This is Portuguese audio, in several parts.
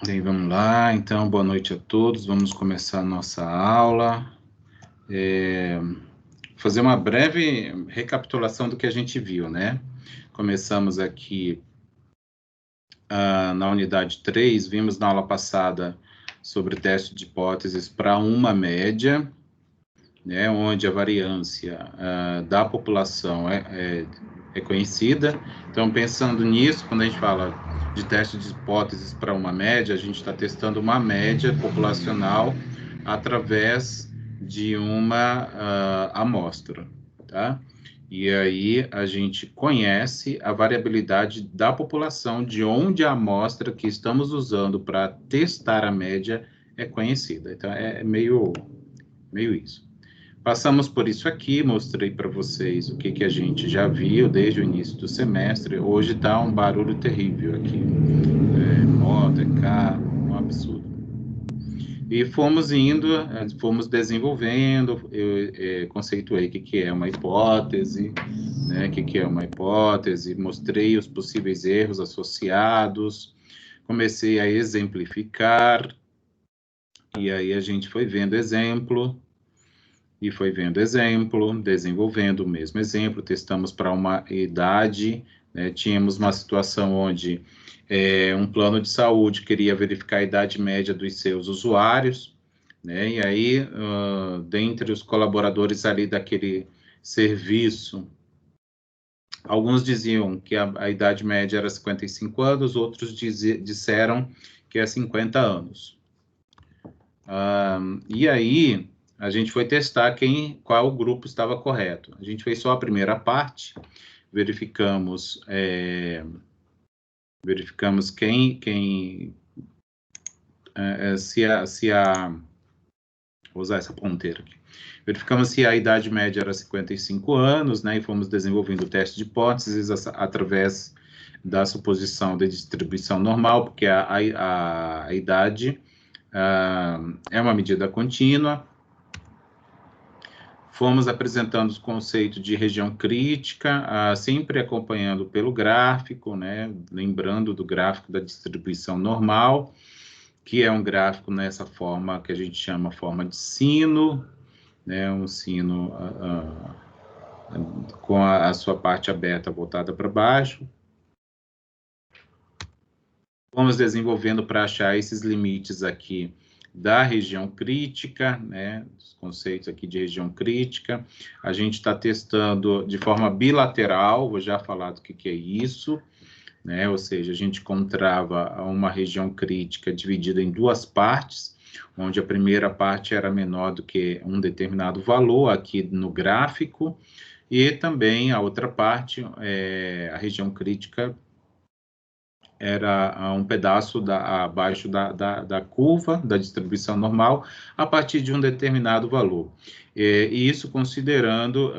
Bem, vamos lá. Então, boa noite a todos. Vamos começar a nossa aula. Fazer uma breve recapitulação do que a gente viu, né? Começamos aqui na unidade 3, vimos na aula passada sobre teste de hipóteses para uma média, né, onde a variância da população é conhecida. Então, pensando nisso, quando a gente fala de teste de hipóteses para uma média, a gente está testando uma média populacional através de uma amostra, tá? E aí a gente conhece a variabilidade da população, de onde a amostra que estamos usando para testar a média é conhecida. Então, é meio isso. Passamos por isso aqui, mostrei para vocês o que a gente já viu desde o início do semestre. Hoje está um barulho terrível aqui. Moto, carro, um absurdo. E fomos indo, fomos desenvolvendo, eu conceituei o que é uma hipótese, né, o que é uma hipótese, mostrei os possíveis erros associados, comecei a exemplificar, e aí a gente foi vendo exemplo, desenvolvendo o mesmo exemplo, testamos para uma idade, né, tínhamos uma situação onde um plano de saúde queria verificar a idade média dos seus usuários, né, e aí, dentre os colaboradores ali daquele serviço, alguns diziam que a idade média era 55 anos, outros disseram que é 50 anos. E aí, a gente foi testar qual grupo estava correto. A gente fez só a primeira parte, verificamos vou usar essa ponteira aqui. Verificamos se a idade média era 55 anos, né, e fomos desenvolvendo o teste de hipóteses através da suposição de distribuição normal, porque a idade é uma medida contínua. Fomos apresentando os conceitos de região crítica, sempre acompanhando pelo gráfico, né? Lembrando do gráfico da distribuição normal, que é um gráfico nessa forma que a gente chama forma de sino, né? Um sino com a sua parte aberta voltada para baixo. Fomos desenvolvendo para achar esses limites aqui da região crítica, né, os conceitos aqui de região crítica. A gente está testando de forma bilateral, vou já falar do que é isso, né, ou seja, a gente encontrava uma região crítica dividida em duas partes, onde a primeira parte era menor do que um determinado valor aqui no gráfico, e também a outra parte, a região crítica, era um pedaço abaixo da curva da distribuição normal, a partir de um determinado valor. E isso considerando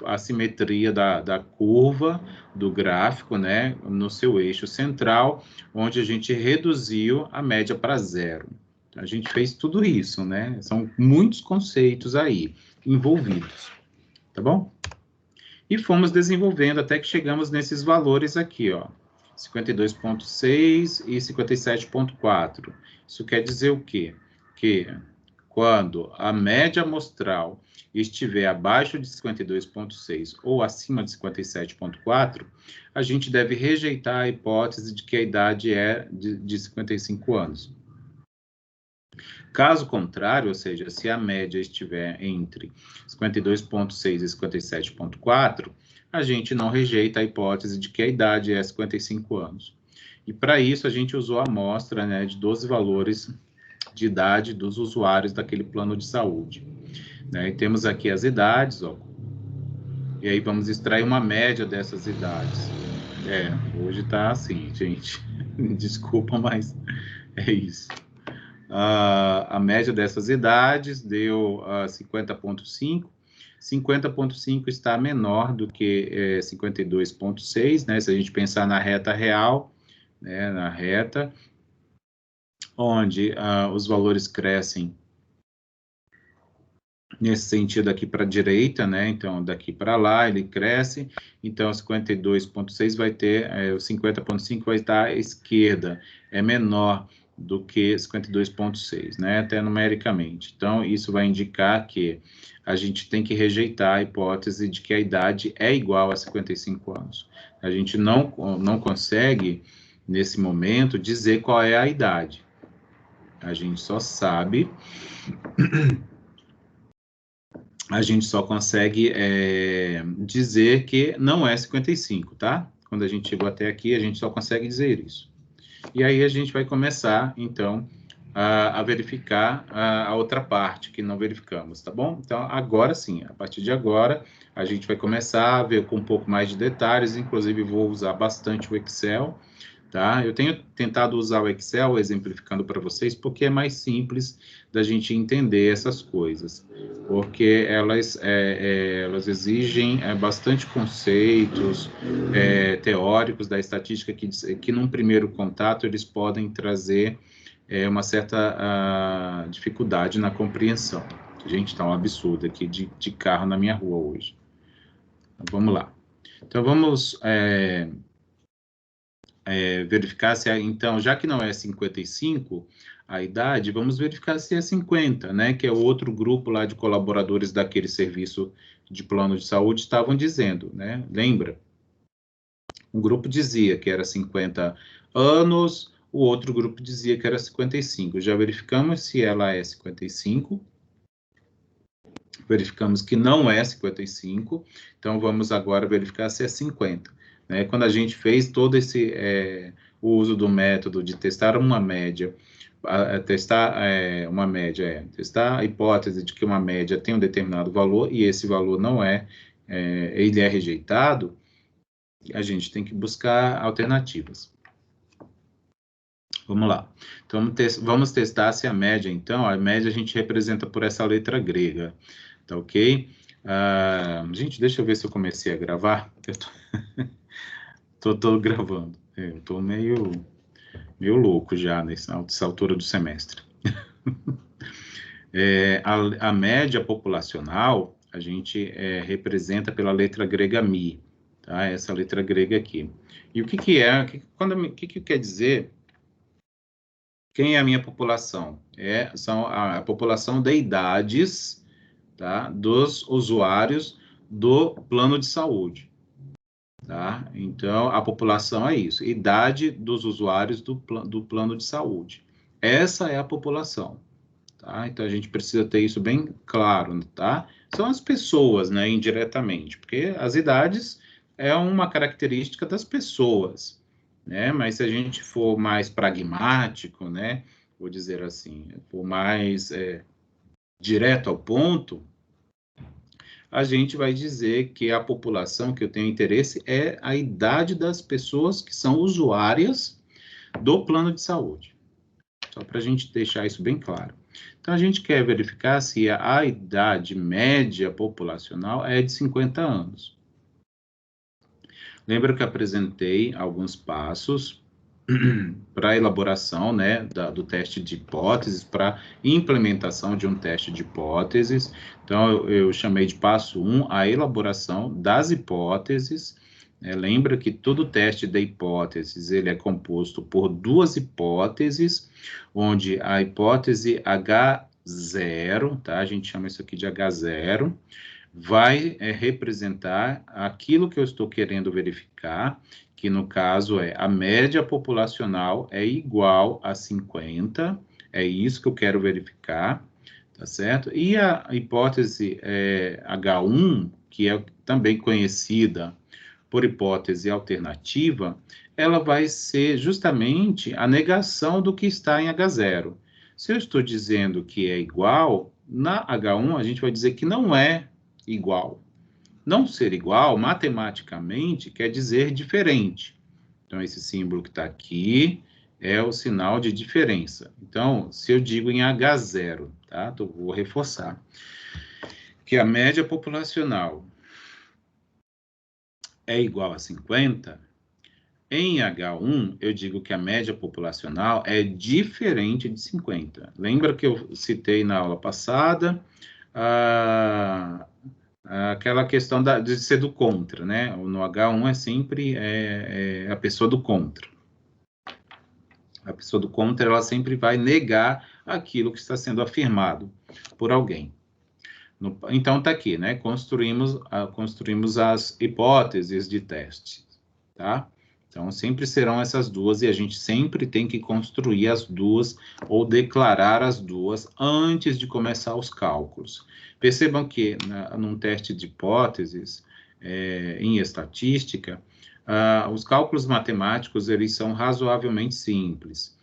a simetria da curva do gráfico, né, no seu eixo central, onde a gente reduziu a média para zero. A gente fez tudo isso, né? São muitos conceitos aí envolvidos, tá bom? E fomos desenvolvendo até que chegamos nesses valores aqui, ó. 52,6 e 57,4. Isso quer dizer o quê? Que quando a média amostral estiver abaixo de 52,6 ou acima de 57,4, a gente deve rejeitar a hipótese de que a idade é de 55 anos. Caso contrário, ou seja, se a média estiver entre 52,6 e 57,4, a gente não rejeita a hipótese de que a idade é 55 anos. E para isso, a gente usou a amostra, né, de 12 valores de idade dos usuários daquele plano de saúde. Né? E temos aqui as idades, ó, e aí vamos extrair uma média dessas idades. Hoje está assim, gente. Desculpa, mas é isso. A média dessas idades deu 50,5. 50,5 está menor do que 52,6, né? Se a gente pensar na reta real, né? Na reta, onde os valores crescem nesse sentido aqui para a direita, né? Então, daqui para lá ele cresce. Então, 52,6 vai ter, o 50,5 vai estar à esquerda, é menor do que 52,6, né, até numericamente. Então, isso vai indicar que a gente tem que rejeitar a hipótese de que a idade é igual a 55 anos. A gente não consegue, nesse momento, dizer qual é a idade. A gente só sabe, a gente só consegue dizer que não é 55, tá? Quando a gente chegou até aqui, a gente só consegue dizer isso. E aí a gente vai começar, então, a verificar a outra parte que não verificamos, tá bom? Então, agora sim, a partir de agora, a gente vai começar a ver com um pouco mais de detalhes, inclusive vou usar bastante o Excel, tá? Eu tenho tentado usar o Excel, exemplificando para vocês, porque é mais simples da gente entender essas coisas, porque elas exigem bastante conceitos teóricos da estatística que num primeiro contato eles podem trazer uma certa dificuldade na compreensão. Gente, está um absurdo aqui de carro na minha rua hoje. Então, vamos lá. Então, vamos verificar se, então, já que não é 55 a idade, vamos verificar se é 50, né? Que é o outro grupo lá de colaboradores daquele serviço de plano de saúde estavam dizendo, né? Lembra? Um grupo dizia que era 50 anos, o outro grupo dizia que era 55. Já verificamos se ela é 55. Verificamos que não é 55, então vamos agora verificar se é 50. Né? Quando a gente fez todo o uso do método de testar uma média, testar a hipótese de que uma média tem um determinado valor e esse valor não ele é rejeitado, a gente tem que buscar alternativas. Vamos lá. Então, vamos testar se a média, então, a média a gente representa por essa letra grega, tá ok? Gente, deixa eu ver se eu comecei a gravar. Eu tô gravando. Eu tô meio louco já nessa altura do semestre. A média populacional, a gente representa pela letra grega mi, tá? Essa letra grega aqui. E o que que é? O que quer dizer? Quem é a minha população? São a população de idades, tá, dos usuários do plano de saúde. Tá? Então, a população é isso, idade dos usuários do plano de saúde. Essa é a população. Tá? Então, a gente precisa ter isso bem claro. Tá? São as pessoas, né, indiretamente, porque as idades é uma característica das pessoas. Né? Mas se a gente for mais pragmático, né, vou dizer assim, for mais direto ao ponto, a gente vai dizer que a população que eu tenho interesse é a idade das pessoas que são usuárias do plano de saúde. Só para a gente deixar isso bem claro. Então, a gente quer verificar se a idade média populacional é de 50 anos. Lembra que eu apresentei alguns passos para a elaboração, né, do teste de hipóteses, para implementação de um teste de hipóteses. Então, eu chamei de passo 1 a elaboração das hipóteses. Lembra que todo teste de hipóteses ele é composto por duas hipóteses, onde a hipótese H0, tá? A gente chama isso aqui de H0, vai representar aquilo que eu estou querendo verificar, que no caso é a média populacional é igual a 50, é isso que eu quero verificar, tá certo? E a hipótese H1, que é também conhecida por hipótese alternativa, ela vai ser justamente a negação do que está em H0. Se eu estou dizendo que é igual, na H1 a gente vai dizer que não é igual. Não ser igual, matematicamente, quer dizer diferente. Então, esse símbolo que está aqui é o sinal de diferença. Então, se eu digo em H0, tá? Então, vou reforçar. Que a média populacional é igual a 50, em H1, eu digo que a média populacional é diferente de 50. Lembra que eu citei na aula passada aquela questão de ser do contra, né? No H1 é sempre a pessoa do contra. A pessoa do contra, ela sempre vai negar aquilo que está sendo afirmado por alguém. Então, está aqui, né? Construímos as hipóteses de teste, tá? Então, sempre serão essas duas e a gente sempre tem que construir as duas ou declarar as duas antes de começar os cálculos. Percebam que, num teste de hipóteses, em estatística, os cálculos matemáticos, eles são razoavelmente simples.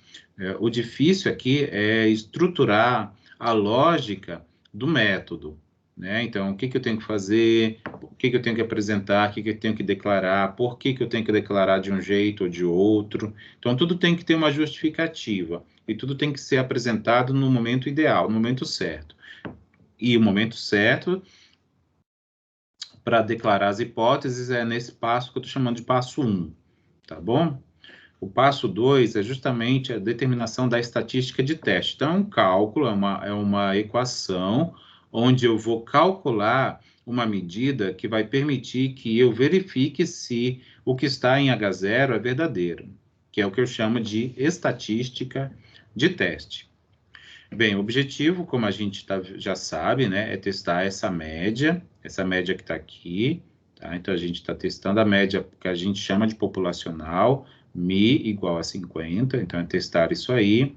O difícil aqui é estruturar a lógica do método, né? Então, o que eu tenho que fazer, o que eu tenho que apresentar, o que eu tenho que declarar, por que eu tenho que declarar de um jeito ou de outro. Então, tudo tem que ter uma justificativa e tudo tem que ser apresentado no momento ideal, no momento certo. E o momento certo para declarar as hipóteses é nesse passo que eu estou chamando de passo 1, tá bom? O passo 2 é justamente a determinação da estatística de teste. Então, é um cálculo, é uma equação onde eu vou calcular uma medida que vai permitir que eu verifique se o que está em H0 é verdadeiro, que é o que eu chamo de estatística de teste. Bem, o objetivo, como a gente já sabe, né, é testar essa média que está aqui, tá? Então, a gente está testando a média que a gente chama de populacional, Mi igual a 50, então é testar isso aí.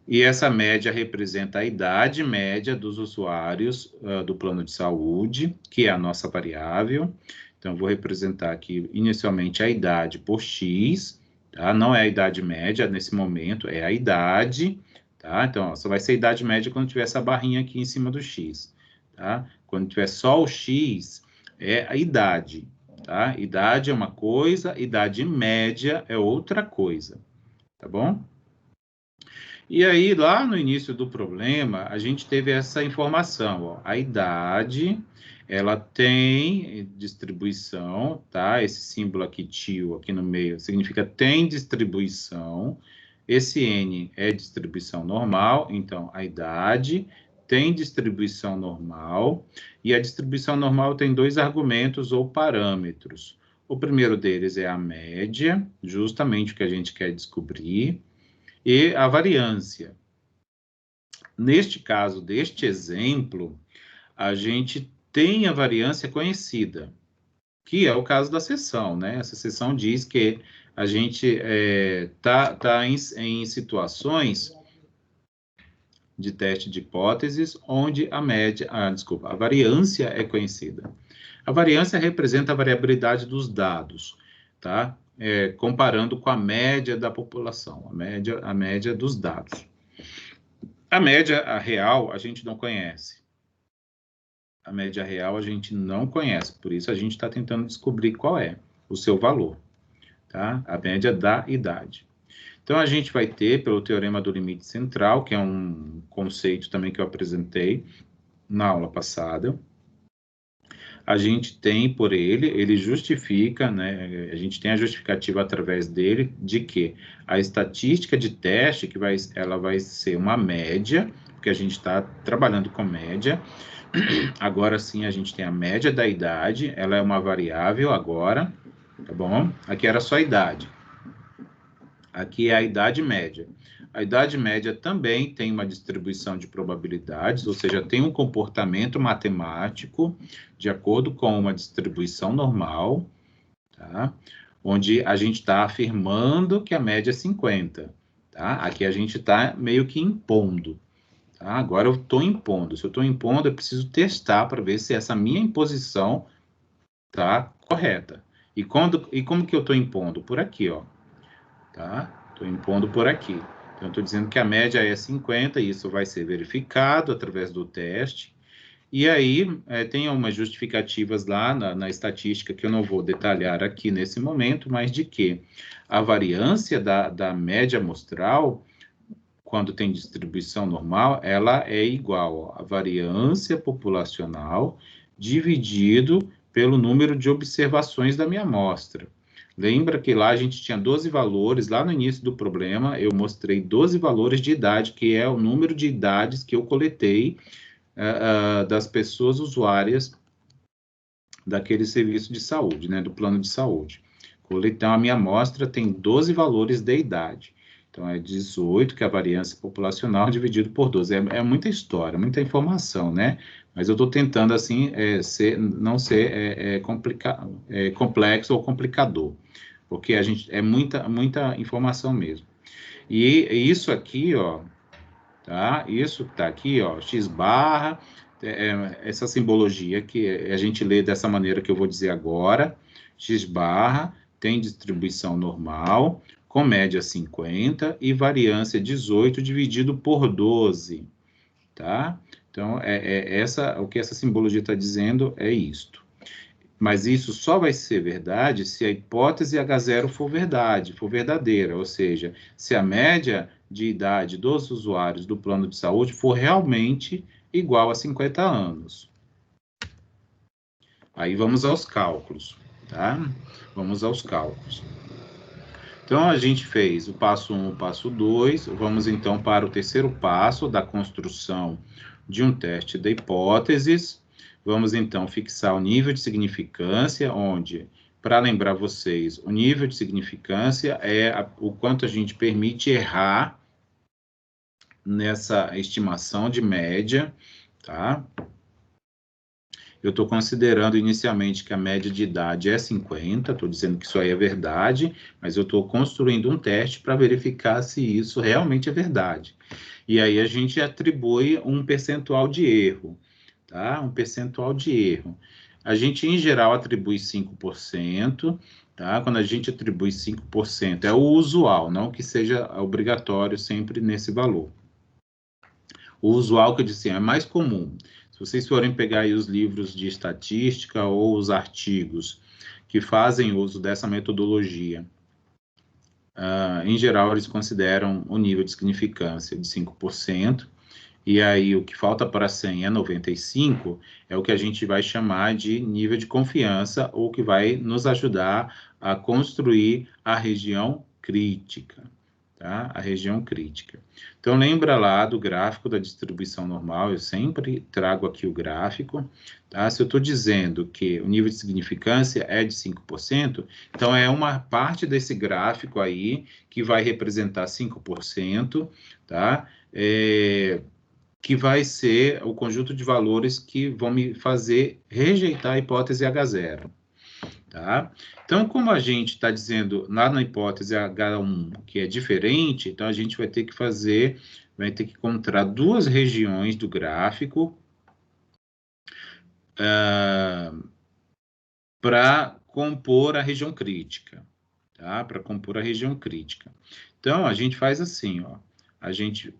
E essa média representa a idade média dos usuários do plano de saúde, que é a nossa variável. Então, vou representar aqui inicialmente a idade por X, tá? Não é a idade média nesse momento, é a idade, tá? Então, ó, só vai ser a idade média quando tiver essa barrinha aqui em cima do X, tá? Quando tiver só o X, é a idade, tá? Idade é uma coisa, idade média é outra coisa, tá bom? E aí, lá no início do problema, a gente teve essa informação, ó, a idade, ela tem distribuição, tá? Esse símbolo aqui, tio, aqui no meio, significa tem distribuição. Esse N é distribuição normal, então a idade tem distribuição normal, e a distribuição normal tem dois argumentos ou parâmetros. O primeiro deles é a média, justamente o que a gente quer descobrir, e a variância. Neste caso, deste exemplo, a gente tem a variância conhecida, que é o caso da seção, né? Essa seção diz que a gente tá em situações de teste de hipóteses onde a variância é conhecida. A variância representa a variabilidade dos dados, tá? Comparando com a média da população, a média dos dados. A média real a gente não conhece. A média real a gente não conhece, por isso a gente está tentando descobrir qual é o seu valor, tá? A média da idade. Então, a gente vai ter, pelo teorema do limite central, que é um conceito também que eu apresentei na aula passada, a gente tem por ele justifica, né, a gente tem a justificativa através dele de que a estatística de teste, ela vai ser uma média, porque a gente está trabalhando com média. Agora sim, a gente tem a média da idade, ela é uma variável agora, tá bom? Aqui era só a idade. Aqui é a idade média. A idade média também tem uma distribuição de probabilidades, ou seja, tem um comportamento matemático de acordo com uma distribuição normal, tá? Onde a gente está afirmando que a média é 50, tá? Aqui a gente está meio que impondo, tá? Agora eu estou impondo. Se eu estou impondo, eu preciso testar para ver se essa minha imposição está correta. E como que eu estou impondo? Por aqui, ó. Tá? Estou impondo por aqui. Então, estou dizendo que a média é 50, e isso vai ser verificado através do teste. E aí, tem umas justificativas lá na estatística que eu não vou detalhar aqui nesse momento, mas de que a variância da média amostral, quando tem distribuição normal, ela é igual à variância populacional dividido pelo número de observações da minha amostra. Lembra que lá a gente tinha 12 valores, lá no início do problema eu mostrei 12 valores de idade, que é o número de idades que eu coletei das pessoas usuárias daquele serviço de saúde, né, do plano de saúde. Então, a minha amostra tem 12 valores de idade. Então, é 18, que é a variância populacional, dividido por 12. É muita história, muita informação, né? Mas eu estou tentando, assim, não ser complexo ou complicador, porque a gente é muita informação mesmo. E isso aqui, ó, tá? Isso que está aqui, ó, x barra, essa simbologia que a gente lê dessa maneira que eu vou dizer agora, x barra tem distribuição normal, com média 50 e variância 18 dividido por 12, tá? Então, o que essa simbologia está dizendo é isto. Mas isso só vai ser verdade se a hipótese H0 for verdadeira, ou seja, se a média de idade dos usuários do plano de saúde for realmente igual a 50 anos. Aí vamos aos cálculos, tá? Vamos aos cálculos. Então, a gente fez o passo 1, o passo 2, vamos então para o terceiro passo da construção de um teste de hipóteses. Vamos então fixar o nível de significância, onde, para lembrar vocês, o nível de significância é o quanto a gente permite errar nessa estimação de média, tá? Eu estou considerando inicialmente que a média de idade é 50, estou dizendo que isso aí é verdade, mas eu estou construindo um teste para verificar se isso realmente é verdade. E aí a gente atribui um percentual de erro, tá? Um percentual de erro. A gente, em geral, atribui 5%, tá? Quando a gente atribui 5%, é o usual, não que seja obrigatório sempre nesse valor. O usual, que eu disse, é mais comum. Se vocês forem pegar aí os livros de estatística ou os artigos que fazem uso dessa metodologia, em geral, eles consideram o nível de significância de 5%, e aí o que falta para 100 é 95, é o que a gente vai chamar de nível de confiança, ou que vai nos ajudar a construir a região crítica. Tá? A região crítica. Então, lembra lá do gráfico da distribuição normal, eu sempre trago aqui o gráfico, tá? Se eu estou dizendo que o nível de significância é de 5%, então é uma parte desse gráfico aí que vai representar 5%, tá? Que vai ser o conjunto de valores que vão me fazer rejeitar a hipótese H0. Tá? Então, como a gente está dizendo lá na hipótese H1 que é diferente, então a gente vai ter que encontrar duas regiões do gráfico para compor a região crítica, tá? Para compor a região crítica. Então, a gente faz assim, ó, a gente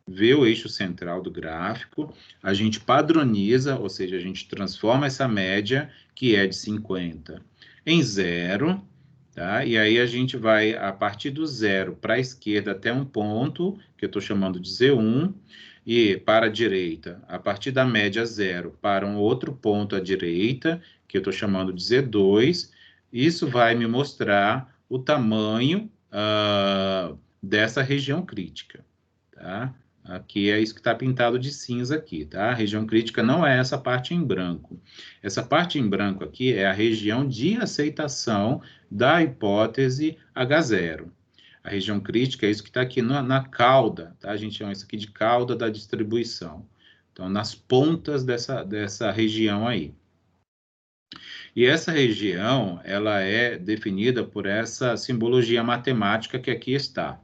vê o eixo central do gráfico, a gente padroniza, ou seja, a gente transforma essa média, que é de 50, em 0, tá? E aí a gente vai, a partir do 0 para a esquerda até um ponto, que eu estou chamando de Z1, e para a direita, a partir da média 0 para um outro ponto à direita, que eu estou chamando de Z2, isso vai me mostrar o tamanho dessa região crítica, tá? Aqui é isso que está pintado de cinza aqui, tá? A região crítica não é essa parte em branco. Essa parte em branco aqui é a região de aceitação da hipótese H0. A região crítica é isso que está aqui na cauda, tá? A gente chama isso aqui de cauda da distribuição. Então, nas pontas dessa região aí. E essa região, ela é definida por essa simbologia matemática que aqui está.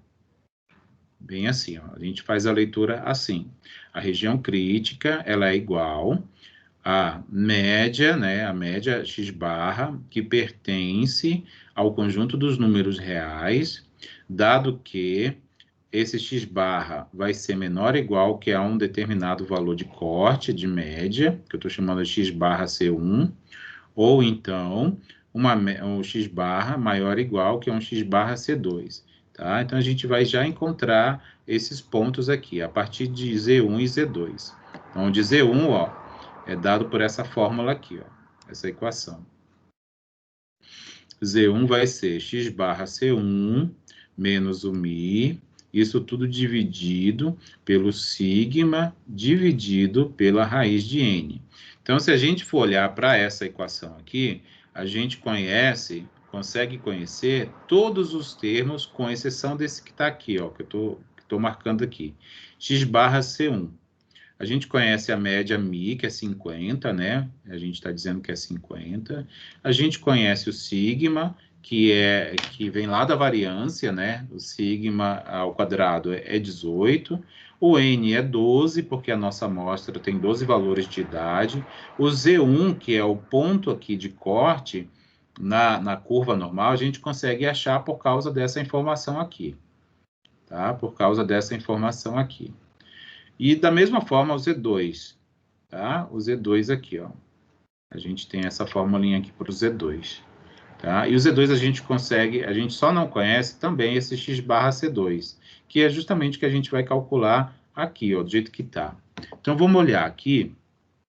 Bem assim, ó, a gente faz a leitura assim. A região crítica, ela é igual à média, né, a média x barra, que pertence ao conjunto dos números reais, dado que esse x barra vai ser menor ou igual que a um determinado valor de corte, de média, que eu estou chamando de x barra C1, ou então um x barra maior ou igual que um x barra C2. Tá? Então, a gente vai já encontrar esses pontos aqui, a partir de Z1 e Z2. Então, de Z1, ó, é dado por essa fórmula aqui, ó, essa equação. Z1 vai ser x barra C1 menos o μ, isso tudo dividido pelo sigma, dividido pela raiz de n. Então, se a gente for olhar para essa equação aqui, a gente conhece consegue conhecer todos os termos, com exceção desse que está aqui, ó, que eu estou marcando aqui, x barra C1. A gente conhece a média Mi, que é 50, né? A gente está dizendo que é 50. A gente conhece o sigma, que vem lá da variância, né? O sigma ao quadrado é 18. O N é 12, porque a nossa amostra tem 12 valores de idade. O Z1, que é o ponto aqui de corte na curva normal, a gente consegue achar por causa dessa informação aqui. Tá? Por causa dessa informação aqui. E da mesma forma o Z2, tá? O Z2 aqui, ó. A gente tem essa formulinha aqui para o Z2, tá? E o Z2 a gente só não conhece também esse x barra C2, que é justamente o que a gente vai calcular aqui, ó, do jeito que tá. Então, vamos olhar aqui.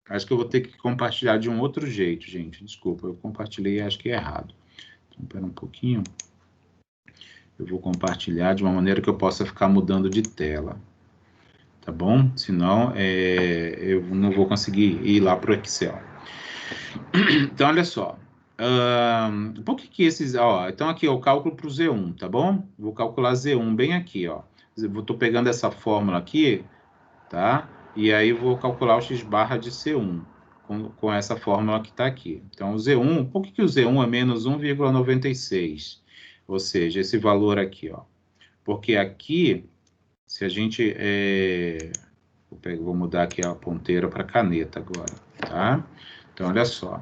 Acho que eu vou ter que compartilhar de um outro jeito, gente. Desculpa, eu compartilhei, acho que é errado. Então, espera um pouquinho. Eu vou compartilhar de uma maneira que eu possa ficar mudando de tela. Tá bom? Senão, eu não vou conseguir ir lá para o Excel. Então, olha só. Por que esses... Ó, então, aqui, ó, o cálculo para o Z1, tá bom? Vou calcular Z1 bem aqui, ó. Estou pegando essa fórmula aqui, tá? E aí, vou calcular o x barra de C1, com essa fórmula que está aqui. Então, o Z1... Por que o Z1 é menos 1,96? Ou seja, esse valor aqui, ó. Porque aqui... Se a gente... Vou mudar aqui a ponteira para caneta agora, tá? Então, olha só.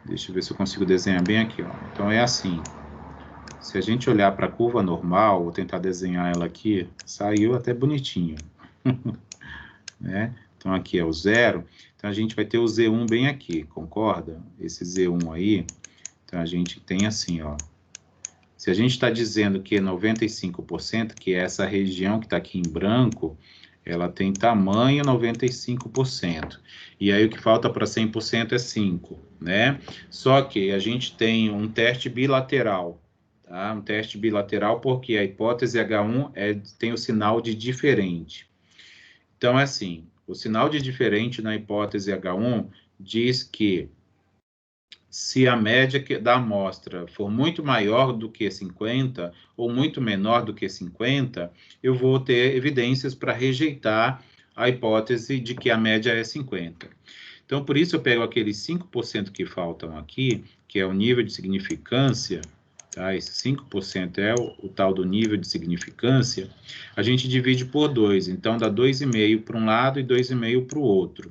Deixa eu ver se eu consigo desenhar bem aqui, ó. Então, é assim. Se a gente olhar para a curva normal, vou tentar desenhar ela aqui, saiu até bonitinho. Né? Então, aqui é o 0. Então, a gente vai ter o Z1 bem aqui, concorda? Esse Z1 aí. Então, a gente tem assim, ó. Se a gente está dizendo que 95%, que é essa região que está aqui em branco, ela tem tamanho 95%. E aí o que falta para 100% é 5, né? Só que a gente tem um teste bilateral, tá? Um teste bilateral porque a hipótese H1 tem o sinal de diferente. Então, é assim, o sinal de diferente na hipótese H1 diz que se a média da amostra for muito maior do que 50 ou muito menor do que 50, eu vou ter evidências para rejeitar a hipótese de que a média é 50. Então, por isso eu pego aqueles 5% que faltam aqui, que é o nível de significância, tá? Esse 5% é o tal do nível de significância, a gente divide por 2, então dá 2,5 para um lado e 2,5 para o outro.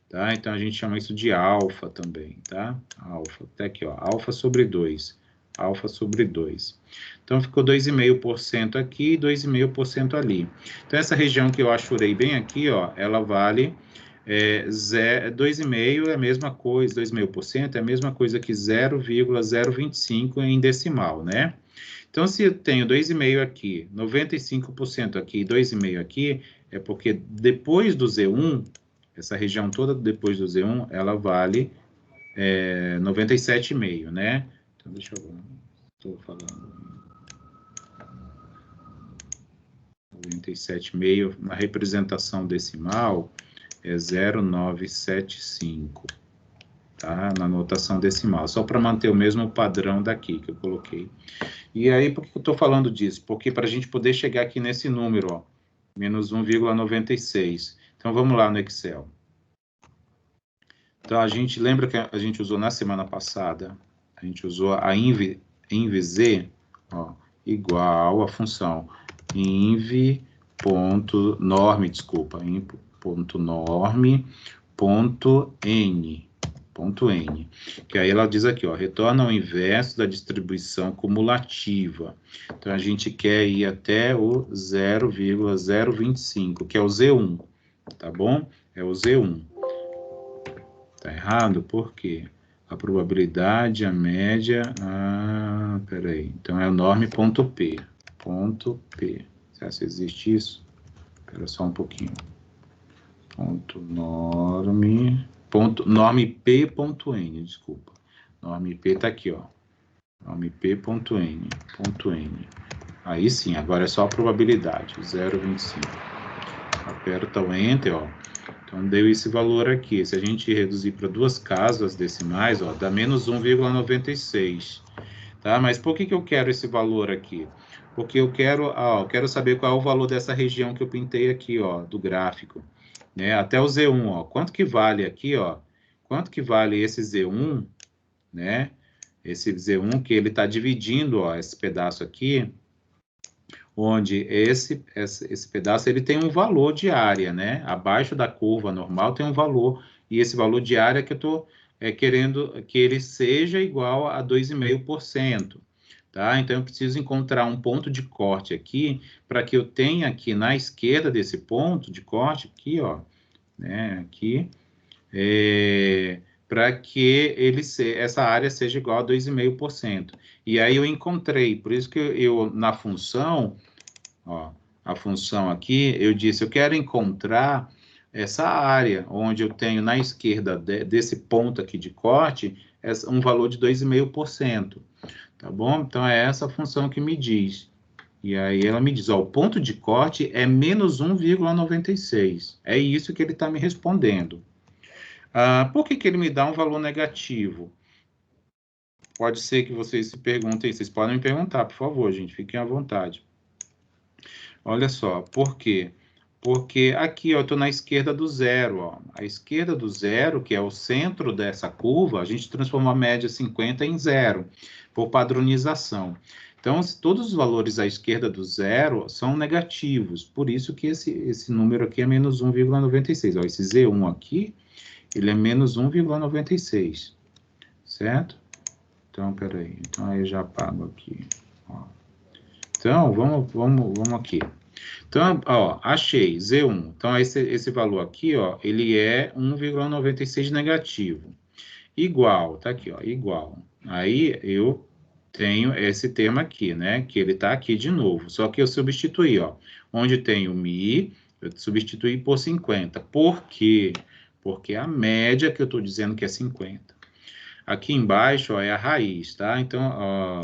Tá? Então, a gente chama isso de alfa também, tá? Alfa, até aqui, ó, alfa sobre 2. Alfa sobre 2. Então, ficou 2,5% aqui e 2,5% ali. Então, essa região que eu achurei bem aqui, ó, ela vale 2,5% é a mesma coisa, 2,5% é a mesma coisa que 0,025 em decimal, né? Então, se eu tenho 2,5 aqui, 95% aqui e 2,5 aqui, é porque depois do Z1, essa região toda depois do Z1, ela vale 97,5, né? Então, deixa eu ver. Estou falando. 97,5, na representação decimal, é 0,975, tá? Na notação decimal, só para manter o mesmo padrão daqui que eu coloquei. E aí, por que eu estou falando disso? Porque para a gente poder chegar aqui nesse número, ó, menos 1,96. Então, vamos lá no Excel. Então, a gente lembra que a gente usou na semana passada, a gente usou a inv_z, ó, igual a função inv.norm, desculpa, inv.norm.n, que aí ela diz aqui, ó, retorna ao inverso da distribuição cumulativa. Então, a gente quer ir até o 0,025, que é o Z1, tá bom? É o Z1. Tá errado? Por quê? A probabilidade, a média... Ah, peraí. Então, é o norm.p. Ponto P. Será que existe isso? Espera só um pouquinho. Norm.p.n, desculpa. Norm.p tá aqui, ó. Norm.p.n. Aí sim, agora é só a probabilidade. 0,25. Aperta o Enter, ó. Então, deu esse valor aqui. Se a gente reduzir para duas casas decimais, ó, dá menos 1,96. tá? Mas por que eu quero esse valor aqui? Porque eu quero saber qual é o valor dessa região que eu pintei aqui, ó, do gráfico, né? Até o Z1, ó. Quanto que vale aqui, ó? Quanto que vale esse Z1, né? Esse Z1 que ele está dividindo, ó, esse pedaço aqui, onde esse pedaço ele tem um valor de área, né? Abaixo da curva normal tem um valor, e esse valor de área que eu estou querendo que ele seja igual a 2,5%. Tá? Então, eu preciso encontrar um ponto de corte aqui, para que eu tenha aqui na esquerda desse ponto de corte, aqui, ó, né, aqui, para que essa área seja igual a 2,5%. E aí eu encontrei, por isso que eu na função, ó, a função aqui, eu disse, eu quero encontrar essa área, onde eu tenho na esquerda desse ponto aqui de corte, um valor de 2,5%. Tá bom? Então, é essa a função que me diz. E aí ela me diz, ó, o ponto de corte é menos 1,96. É isso que ele está me respondendo. Por que ele me dá um valor negativo? Pode ser que vocês se perguntem, vocês podem me perguntar, por favor, gente, fiquem à vontade. Olha só, por quê? Porque aqui, ó, eu estou na esquerda do zero, ó. A esquerda do zero, que é o centro dessa curva, a gente transforma a média 50 em zero, por padronização. Então, todos os valores à esquerda do zero são negativos, por isso que esse número aqui é menos 1,96. Ó, esse Z1 aqui, ele é menos 1,96, certo? Então, peraí, então aí eu já apago aqui, ó. Então, vamos aqui. Então, ó, achei, Z1. Então, esse valor aqui, ó, ele é 1,96 negativo. Igual, tá aqui, ó, igual. Aí, eu tenho esse termo aqui, né, que ele tá aqui de novo. Só que eu substituí, ó, onde tem o mi, eu substituí por 50. Por quê? Porque a média que eu tô dizendo que é 50. Aqui embaixo, ó, é a raiz, tá? Então, ó,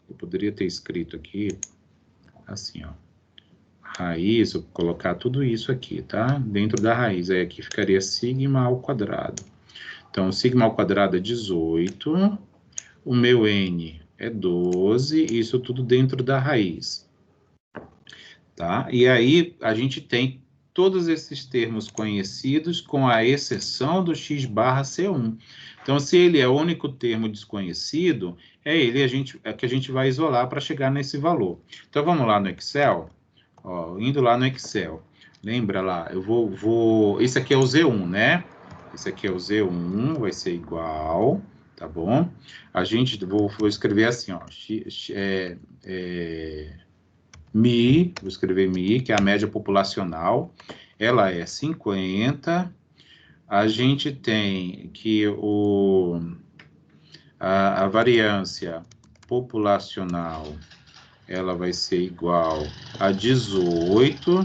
eu poderia ter escrito aqui, assim, ó. Raiz, vou colocar tudo isso aqui, tá? Dentro da raiz, aí aqui ficaria sigma ao quadrado. Então, sigma ao quadrado é 18, o meu n é 12, isso tudo dentro da raiz, tá? E aí, a gente tem todos esses termos conhecidos, com a exceção do x barra C1. Então, se ele é o único termo desconhecido, é ele que a gente vai isolar para chegar nesse valor. Então, vamos lá no Excel. Ó, indo lá no Excel, lembra lá, eu esse aqui é o Z1, né? Esse aqui é o Z1, vai ser igual, tá bom? A gente, vou escrever assim, ó, vou escrever mi, que é a média populacional, ela é 50, a gente tem que a variância populacional, ela vai ser igual a 18,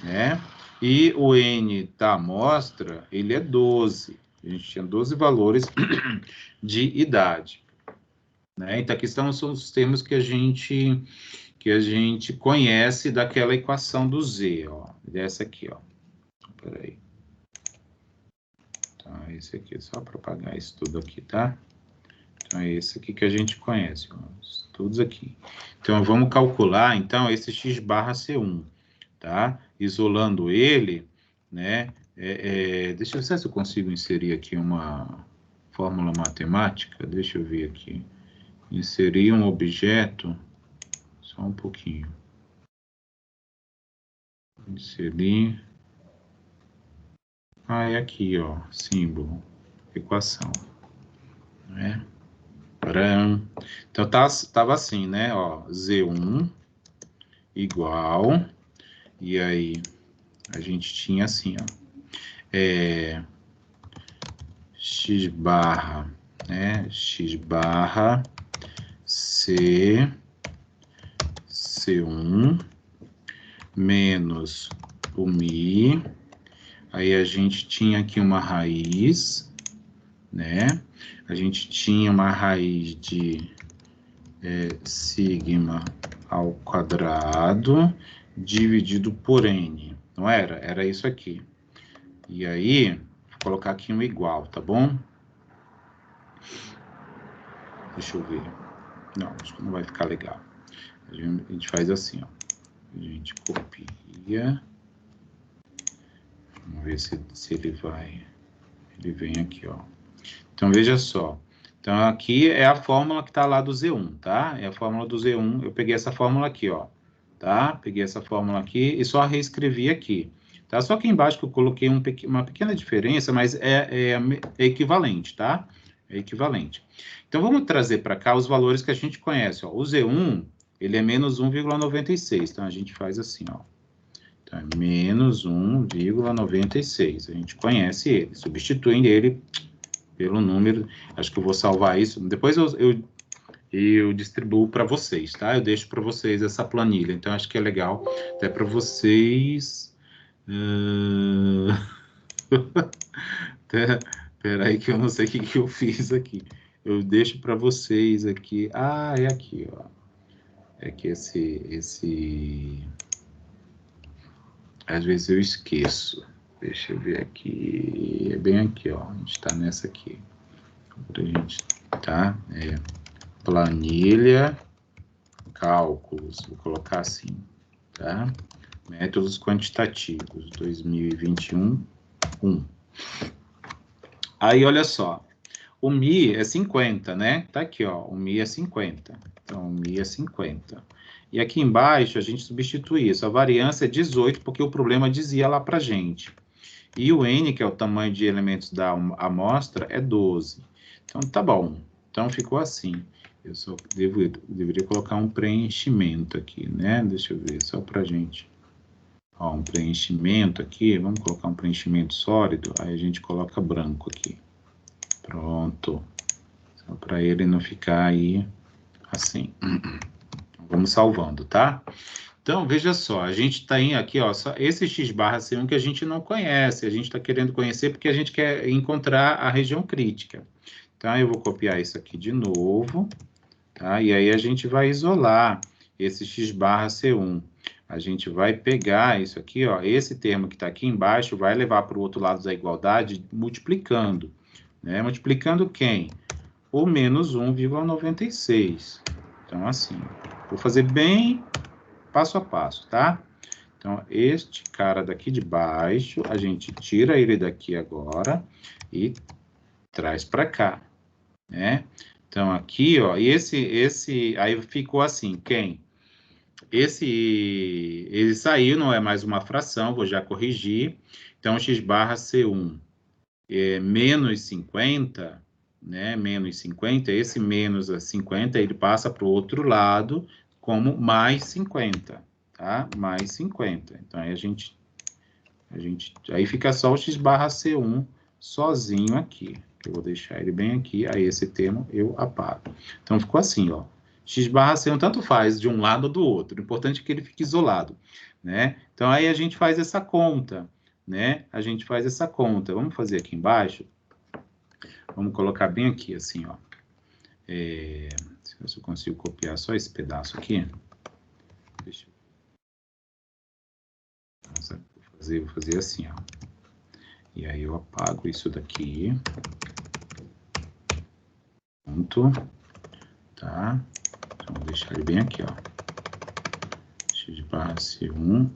né? E o N da amostra, ele é 12. A gente tinha 12 valores de idade, né? Então, aqui são os termos que a gente conhece daquela equação do Z, ó. Dessa aqui, ó. Peraí. Então, esse aqui, só para apagar isso tudo aqui, tá? Então, é esse aqui que a gente conhece, ó. Todos aqui. Então, vamos calcular, então, esse x barra C1, tá? Isolando ele, né? Deixa eu ver se eu consigo inserir aqui uma fórmula matemática. Deixa eu ver aqui. Inserir um objeto. Só um pouquinho. Inserir. É aqui, ó. Símbolo. Equação. Né? Então, tava assim, né? Ó, Z1 igual. E aí, a gente tinha assim, ó. X barra, né? X barra C1 menos o mi. Aí a gente tinha aqui uma raiz, né? A gente tinha uma raiz de sigma ao quadrado dividido por n. Não era? Era isso aqui. E aí, vou colocar aqui um igual, tá bom? Deixa eu ver. Não, acho que não vai ficar legal. A gente faz assim, ó. A gente copia. Vamos ver se ele vai... Ele vem aqui, ó. Então, veja só. Então, aqui é a fórmula que está lá do Z1, tá? É a fórmula do Z1. Eu peguei essa fórmula aqui, ó. Tá? Peguei essa fórmula aqui e só reescrevi aqui. Tá? Só aqui embaixo que eu coloquei uma pequena diferença, mas é equivalente, tá? É equivalente. Então, vamos trazer para cá os valores que a gente conhece, ó. O Z1, ele é menos 1,96. Então, a gente faz assim, ó. Então, é menos 1,96. A gente conhece ele. Substituindo ele pelo número, acho que eu vou salvar isso, depois eu distribuo para vocês, tá? Eu deixo para vocês essa planilha, então acho que é legal até para vocês... Espera aí que eu não sei o que eu fiz aqui. Eu deixo para vocês aqui. Ah, é aqui, ó. É que esse... Às vezes eu esqueço. Deixa eu ver aqui. É bem aqui, ó. A gente está nessa aqui. Pra gente, tá? Planilha, cálculos, vou colocar assim, tá? Métodos quantitativos, 2021, 1. Aí, olha só, o Mi é 50, né? Tá aqui, ó, o Mi é 50. Então, o Mi é 50. E aqui embaixo, a gente substitui isso. A variância é 18, porque o problema dizia lá pra gente. E o N, que é o tamanho de elementos da amostra, é 12. Então, tá bom. Então, ficou assim. Eu só deveria colocar um preenchimento aqui, né? Deixa eu ver, só pra gente. Ó, um preenchimento aqui. Vamos colocar um preenchimento sólido. Aí a gente coloca branco aqui. Pronto. Só para ele não ficar aí assim. Vamos salvando, tá? Então, veja só, a gente está aqui, ó, só esse x/C1 que a gente não conhece, a gente está querendo conhecer porque a gente quer encontrar a região crítica. Então, eu vou copiar isso aqui de novo, tá? E aí a gente vai isolar esse x/C1. A gente vai pegar isso aqui, ó, esse termo que está aqui embaixo, vai levar para o outro lado da igualdade multiplicando, né? Multiplicando quem? O menos 1,96. Então, assim, vou fazer bem passo a passo, tá? Então, este cara daqui de baixo, a gente tira ele daqui agora e traz para cá, né? Então, aqui, ó, aí ficou assim, quem? Ele saiu, não é mais uma fração, vou já corrigir. Então, x/C1 é menos 50, né? Menos 50, esse menos a 50, ele passa para o outro lado como mais 50, tá? Mais 50. Então, aí aí fica só o x/C1 sozinho aqui. Eu vou deixar ele bem aqui, aí esse termo eu apago. Então, ficou assim, ó. x/C1 tanto faz de um lado ou do outro. O importante é que ele fique isolado, né? Então, aí a gente faz essa conta, né? A gente faz essa conta. Vamos fazer aqui embaixo. Vamos colocar bem aqui, assim, ó. Se eu consigo copiar só esse pedaço aqui. Deixa eu vou fazer assim, ó. E aí eu apago isso daqui. Pronto. Tá? Então, vou deixar ele bem aqui, ó. x/C1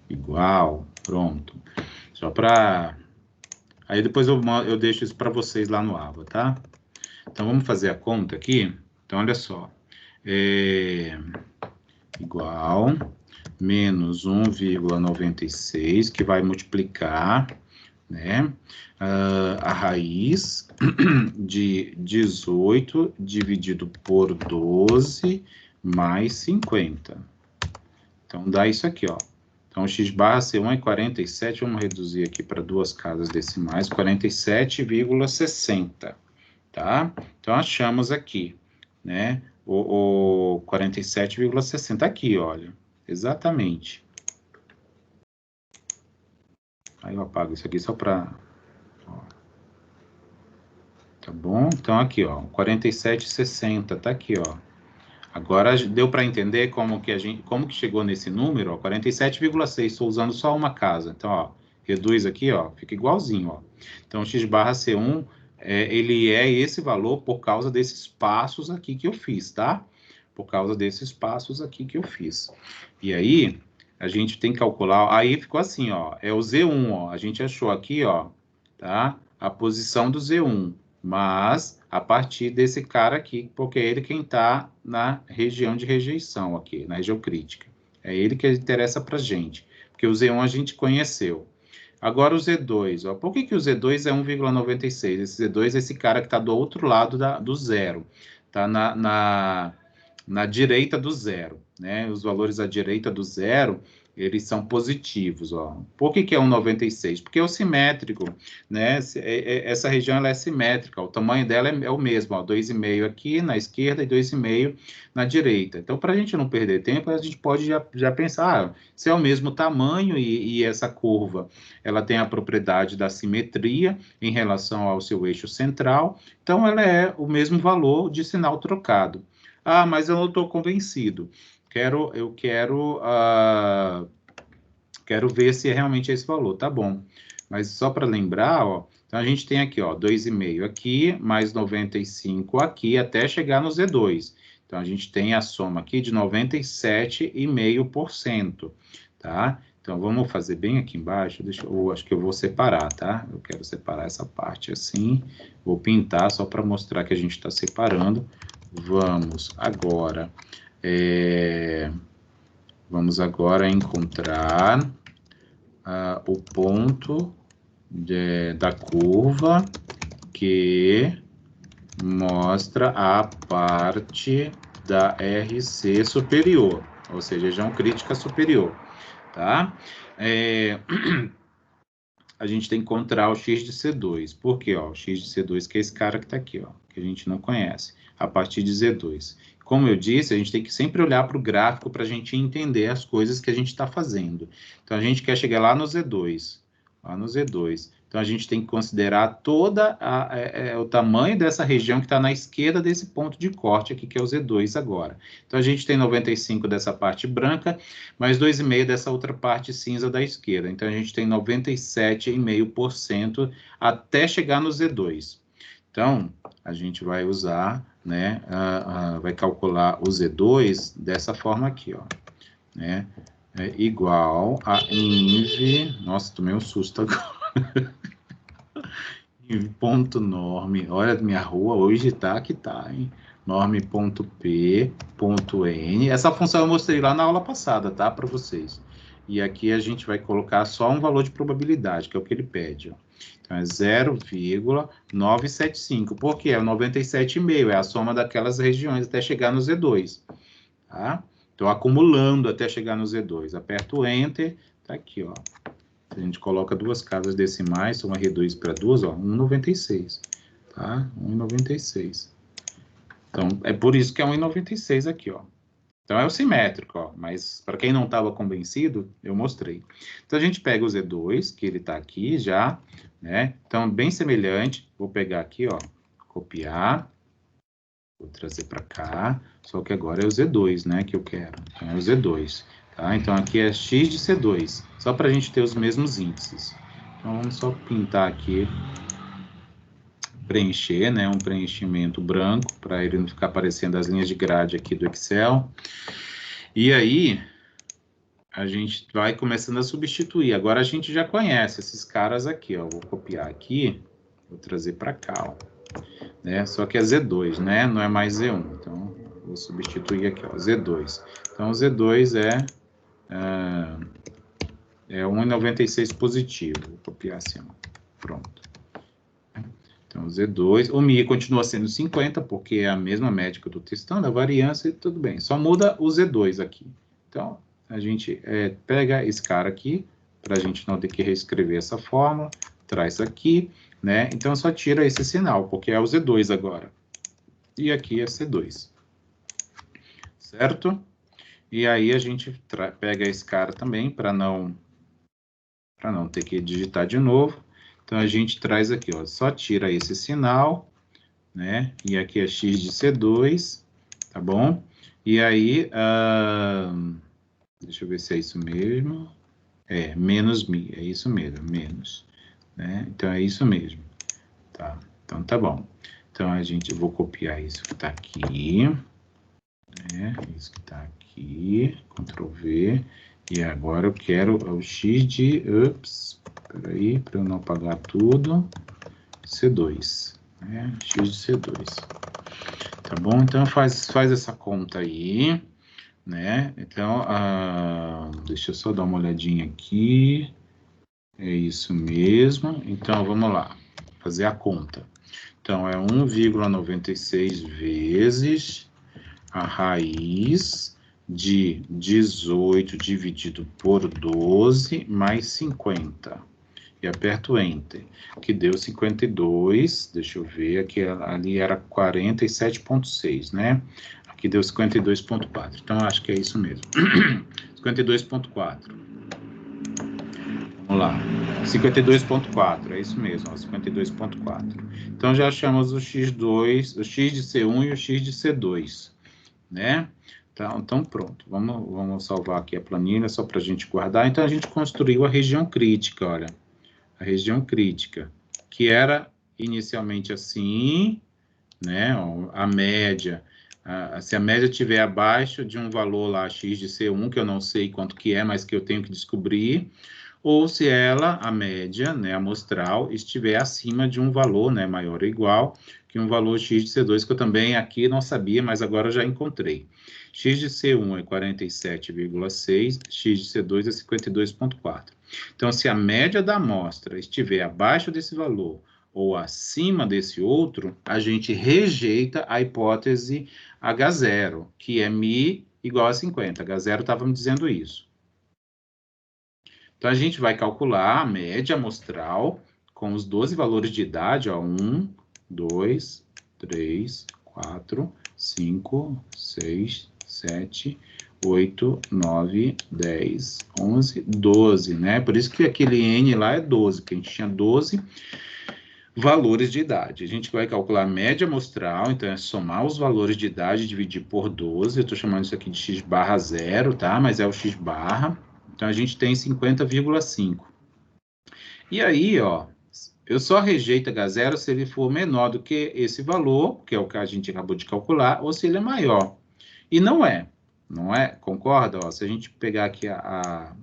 igual. Pronto. Só para... Aí depois eu deixo isso para vocês lá no Ava, tá? Então, vamos fazer a conta aqui. Então, olha só. Igual menos 1,96, que vai multiplicar, né? A raiz de 18 dividido por 12 mais 50. Então, dá isso aqui, ó. Então, x/C1 é 47, vamos reduzir aqui para duas casas decimais, 47,60, tá? Então, achamos aqui, né? O 47,60 aqui, olha. Exatamente. Aí eu apago isso aqui só para... Tá bom? Então, aqui, ó, 47,60, tá aqui, ó. Agora deu para entender como que chegou nesse número, ó, 47,6, estou usando só uma casa. Então, ó, reduz aqui, ó, fica igualzinho, ó. Então, x/C1 ele é esse valor por causa desses passos aqui que eu fiz, tá? Por causa desses passos aqui que eu fiz. E aí, a gente tem que calcular, aí ficou assim, ó, é o Z1, ó, a gente achou aqui, ó, tá? A posição do Z1, mas a partir desse cara aqui, porque é ele quem está na região de rejeição aqui, na região crítica. É ele que interessa pra gente, porque o Z1 a gente conheceu. Agora o Z2, ó. Por que o Z2 é 1,96? Esse Z2 é esse cara que está do outro lado do zero. Está na direita do zero, né? Os valores à direita do zero, eles são positivos, ó. Por que é 1,96? Porque é o simétrico, né? Essa região ela é simétrica, o tamanho dela é o mesmo, ó, 2,5 aqui na esquerda e 2,5 na direita. Então, para a gente não perder tempo, a gente pode já pensar, se é o mesmo tamanho e essa curva, ela tem a propriedade da simetria em relação ao seu eixo central, então ela é o mesmo valor de sinal trocado. Ah, mas eu não estou convencido. Eu quero ver se é realmente esse valor. Tá bom. Mas só para lembrar, ó, então a gente tem aqui, ó, 2,5 aqui, mais 95 aqui, até chegar no Z2. Então, a gente tem a soma aqui de 97,5%, tá? Então, vamos fazer bem aqui embaixo, acho que eu vou separar, tá? Eu quero separar essa parte assim, vou pintar só para mostrar que a gente está separando. Vamos agora encontrar o ponto da curva que mostra a parte da RC superior, ou seja, região crítica superior, tá? A gente tem que encontrar o x de C2. Por quê? Ó, o x de C2, que é esse cara que está aqui, ó, que a gente não conhece, a partir de Z2. Como eu disse, a gente tem que sempre olhar para o gráfico para a gente entender as coisas que a gente está fazendo. Então, a gente quer chegar lá no Z2. Lá no Z2. Então, a gente tem que considerar o tamanho dessa região que está na esquerda desse ponto de corte aqui, que é o Z2 agora. Então, a gente tem 95 dessa parte branca, mais 2,5 dessa outra parte cinza da esquerda. Então, a gente tem 97,5% até chegar no Z2. Então, a gente vai usar, né, vai calcular o Z2 dessa forma aqui, ó, né, igual a INV, nossa, tomei um susto agora, ponto norme, olha, minha rua hoje tá que tá, hein, norme.p.n, essa função eu mostrei lá na aula passada, tá, para vocês. E aqui a gente vai colocar só um valor de probabilidade, que é o que ele pede, ó. Então, é 0,975. Por quê? É o 97,5, é a soma daquelas regiões até chegar no Z2, tá? Então, acumulando até chegar no Z2. Aperto o Enter, tá aqui, ó. A gente coloca duas casas decimais, soma reduz para duas, ó, 1,96, tá? 1,96. Então, é por isso que é 1,96 aqui, ó. Então, é o simétrico, ó, mas para quem não estava convencido, eu mostrei. Então, a gente pega o Z2, que ele está aqui já, né? Então, bem semelhante, vou pegar aqui, ó, copiar, vou trazer para cá, só que agora é o Z2, né, que eu quero. Então, é o Z2, tá? Então, aqui é x de C2, só para a gente ter os mesmos índices. Então, vamos só pintar aqui, preencher, né, um preenchimento branco, para ele não ficar aparecendo as linhas de grade aqui do Excel. E aí, a gente vai começando a substituir. Agora a gente já conhece esses caras aqui, ó. Vou copiar aqui, vou trazer para cá, ó. Né? Só que é Z2, né? Não é mais Z1. Então, vou substituir aqui, ó, Z2. Então, o Z2 é 1,96 positivo. Vou copiar assim, ó. Pronto. Então, Z2. O Mi continua sendo 50, porque é a mesma média que eu estou testando, a variância, tudo bem. Só muda o Z2 aqui. Então, a gente pega esse cara aqui, para a gente não ter que reescrever essa fórmula, traz aqui, né? Então, só tira esse sinal, porque é o Z2 agora. E aqui é C2. Certo? E aí, a gente pega esse cara também, para não ter que digitar de novo. Então, a gente traz aqui, ó, só tira esse sinal, né? E aqui é x de C2, tá bom? E aí, deixa eu ver se é isso mesmo. Menos mi, é isso mesmo, menos. Né? Então, é isso mesmo, tá? Então, tá bom. Então, vou copiar isso que está aqui. Isso que está aqui. Ctrl V. E agora eu quero o X de... Ups, peraí, para eu não apagar tudo. C2. X de C2. Tá bom? Então, faz essa conta aí. Né? Então, deixa eu só dar uma olhadinha aqui. É isso mesmo. Então, vamos lá. Fazer a conta. Então, é 1,96 vezes a raiz de 18 dividido por 12 mais 50. E aperto Enter, que deu 52. Deixa eu ver, aqui ali era 47,6, né? Aqui deu 52,4. Então, acho que é isso mesmo. 52,4. Vamos lá. 52,4, é isso mesmo, 52,4. Então, já achamos o X2, o X de C1 e o X de C2, né? Então pronto. Vamos salvar aqui a planilha, só para a gente guardar. Então, a gente construiu a região crítica, olha. A região crítica, que era inicialmente assim, né? A média... se a média estiver abaixo de um valor lá, X de C1, que eu não sei quanto que é, mas que eu tenho que descobrir, ou se ela, a média, né, amostral, estiver acima de um valor, né, maior ou igual que um valor X de C2, que eu também aqui não sabia, mas agora já encontrei. X de C1 é 47,6, X de C2 é 52,4. Então, se a média da amostra estiver abaixo desse valor ou acima desse outro, a gente rejeita a hipótese H0, que é μ igual a 50. H0 estava me dizendo isso. Então, a gente vai calcular a média amostral com os 12 valores de idade, ó, 1, 2, 3, 4, 5, 6, 7, 8, 9, 10, 11, 12, né? Por isso que aquele N lá é 12, porque a gente tinha 12 valores de idade. A gente vai calcular a média amostral, então é somar os valores de idade e dividir por 12. Eu estou chamando isso aqui de x barra 0, tá? Mas é o x barra. Então, a gente tem 50,5. E aí, ó, eu só rejeito H0 se ele for menor do que esse valor, que é o que a gente acabou de calcular, ou se ele é maior. E não é, não é? Concorda? Ó, se a gente pegar aqui a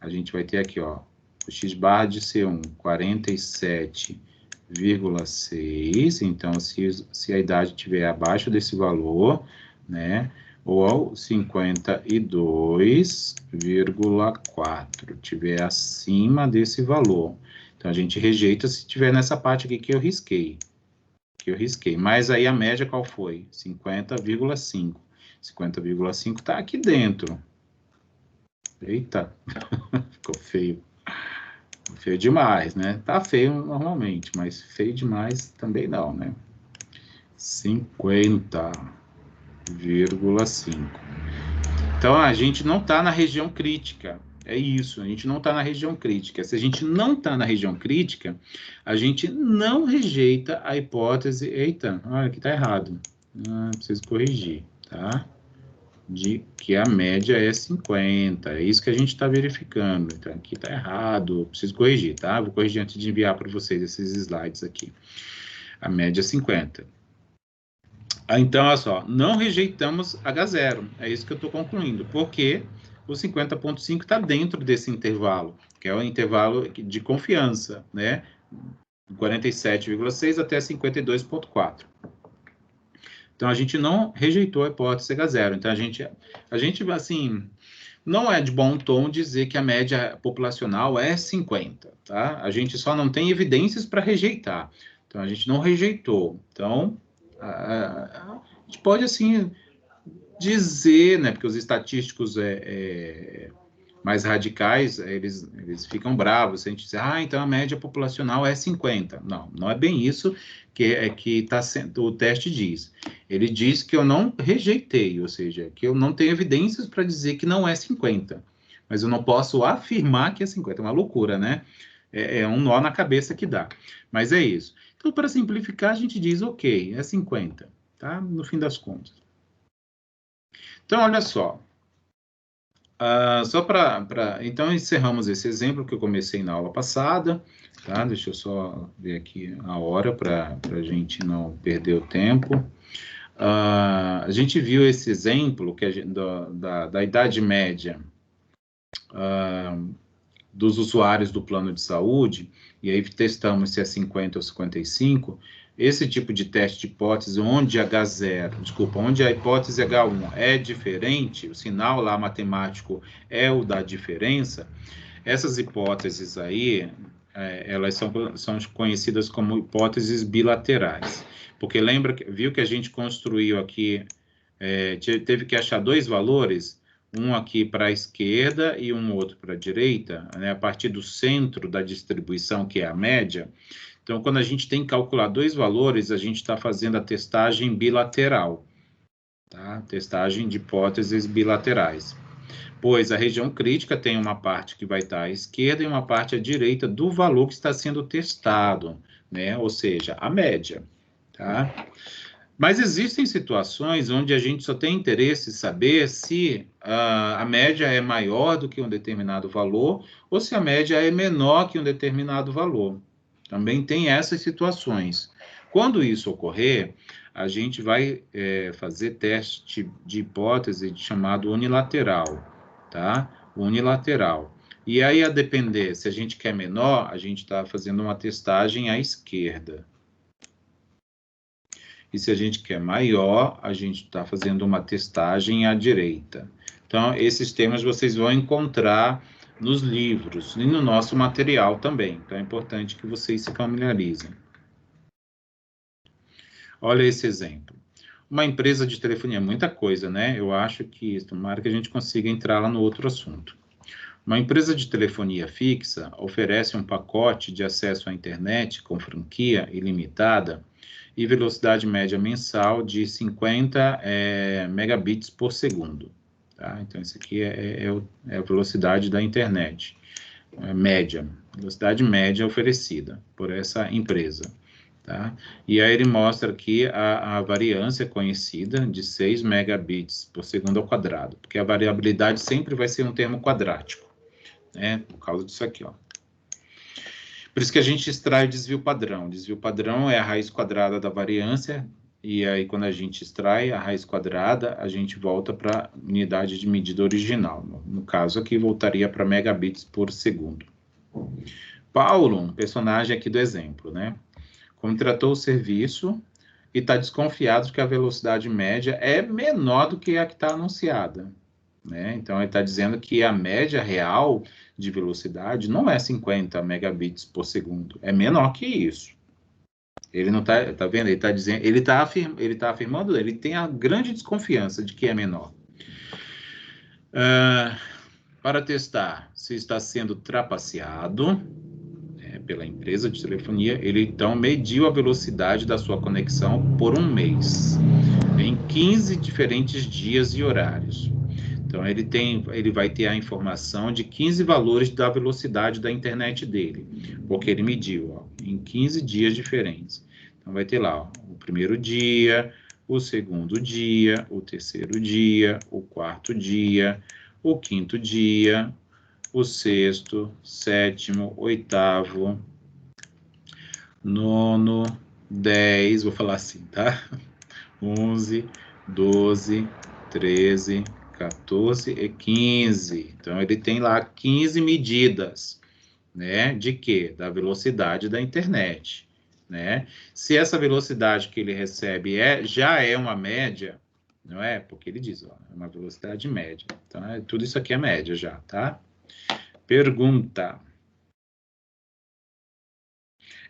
gente vai ter aqui, ó, o x barra de C1, 47,6. Então, se a idade estiver abaixo desse valor, né? Ou 52,4 tiver acima desse valor. Então, a gente rejeita se tiver nessa parte aqui que eu risquei. Mas aí a média qual foi? 50,5. 50,5 está aqui dentro. Eita, ficou feio. Feio demais, né? Tá feio normalmente, mas feio demais também não, né? 50,5. Então, a gente não está na região crítica. É isso, a gente não está na região crítica. Se a gente não está na região crítica, a gente não rejeita a hipótese... Eita, olha, aqui está errado. Preciso corrigir, tá? De que a média é 50. É isso que a gente está verificando. Então, aqui está errado. Preciso corrigir, tá? Vou corrigir antes de enviar para vocês esses slides aqui. A média é 50. Então, olha só, não rejeitamos H0. É isso que eu estou concluindo. Porque o 50,5 está dentro desse intervalo, que é o intervalo de confiança, né? 47,6 até 52,4. Então, a gente não rejeitou a hipótese H0. Então, a gente assim, não é de bom tom dizer que a média populacional é 50, tá? A gente só não tem evidências para rejeitar. Então, a gente não rejeitou. Então, a gente pode, assim, dizer, né? Porque os estatísticos mais radicais, eles ficam bravos. Se a gente dizer, então a média populacional é 50. Não, não é bem isso que tá sendo, o teste diz. Ele diz que eu não rejeitei, ou seja, que eu não tenho evidências para dizer que não é 50. Mas eu não posso afirmar que é 50. É uma loucura, né? É um nó na cabeça que dá. Mas é isso. Então, para simplificar, a gente diz, ok, é 50, tá? No fim das contas. Então, olha só. Então, encerramos esse exemplo que eu comecei na aula passada. tá? Deixa eu só ver aqui a hora para a gente não perder o tempo. A gente viu esse exemplo que da Idade Média dos usuários do plano de saúde, e aí testamos se é 50 ou 55, esse tipo de teste de hipótese, onde onde a hipótese H1 é diferente, o sinal lá matemático é o da diferença, essas hipóteses aí, elas são conhecidas como hipóteses bilaterais, porque viu que a gente construiu aqui, teve que achar dois valores, um aqui para a esquerda e um outro para a direita, né, a partir do centro da distribuição, que é a média. Então, quando a gente tem que calcular dois valores, a gente está fazendo a testagem bilateral, tá? Testagem de hipóteses bilaterais. Pois a região crítica tem uma parte que vai estar à esquerda e uma parte à direita do valor que está sendo testado, né? Ou seja, a média, tá? Mas existem situações onde a gente só tem interesse em saber se a média é maior do que um determinado valor ou se a média é menor que um determinado valor. Também tem essas situações. Quando isso ocorrer, a gente vai fazer teste de hipótese chamado unilateral, tá? Unilateral. E aí, a depender, se a gente quer menor, a gente está fazendo uma testagem à esquerda. E se a gente quer maior, a gente está fazendo uma testagem à direita. Então, esses temas vocês vão encontrar nos livros e no nosso material também. Então, é importante que vocês se familiarizem. Olha esse exemplo. Uma empresa de telefonia, muita coisa, né? Eu acho que, tomara que a gente consiga entrar lá no outro assunto. Uma empresa de telefonia fixa oferece um pacote de acesso à internet com franquia ilimitada e velocidade média mensal de 50 megabits por segundo. Tá? Então, isso aqui é a velocidade da internet, média, velocidade média oferecida por essa empresa. Tá? E aí ele mostra aqui a variância conhecida de 6 megabits por segundo ao quadrado, porque a variabilidade sempre vai ser um termo quadrático, né? Por causa disso aqui, ó. Por isso que a gente extrai o desvio padrão. O desvio padrão é a raiz quadrada da variância, e aí quando a gente extrai a raiz quadrada, a gente volta para a unidade de medida original. No caso aqui, voltaria para megabits por segundo. Paulo, um personagem aqui do exemplo, né? Contratou o serviço e está desconfiado de que a velocidade média é menor do que a que está anunciada, né? Então, ele está dizendo que a média real de velocidade não é 50 megabits por segundo, é menor que isso. Ele não está, tá vendo? Ele está dizendo, ele está afirmando, ele tem a grande desconfiança de que é menor. Para testar se está sendo trapaceado pela empresa de telefonia, ele então mediu a velocidade da sua conexão por um mês, em 15 diferentes dias e horários. Então, ele vai ter a informação de 15 valores da velocidade da internet dele, porque ele mediu, ó, em 15 dias diferentes. Então, vai ter lá, ó, o primeiro dia, o segundo dia, o terceiro dia, o quarto dia, o quinto dia, o sexto, sétimo, oitavo, nono, 10, vou falar assim, tá? 11, 12, 13, 14 e 15. Então, ele tem lá 15 medidas, né? De quê? Da velocidade da internet, né? Se essa velocidade que ele recebe já é uma média, não é? Porque ele diz, ó, é uma velocidade média. Então, tudo isso aqui é média já, tá? Pergunta.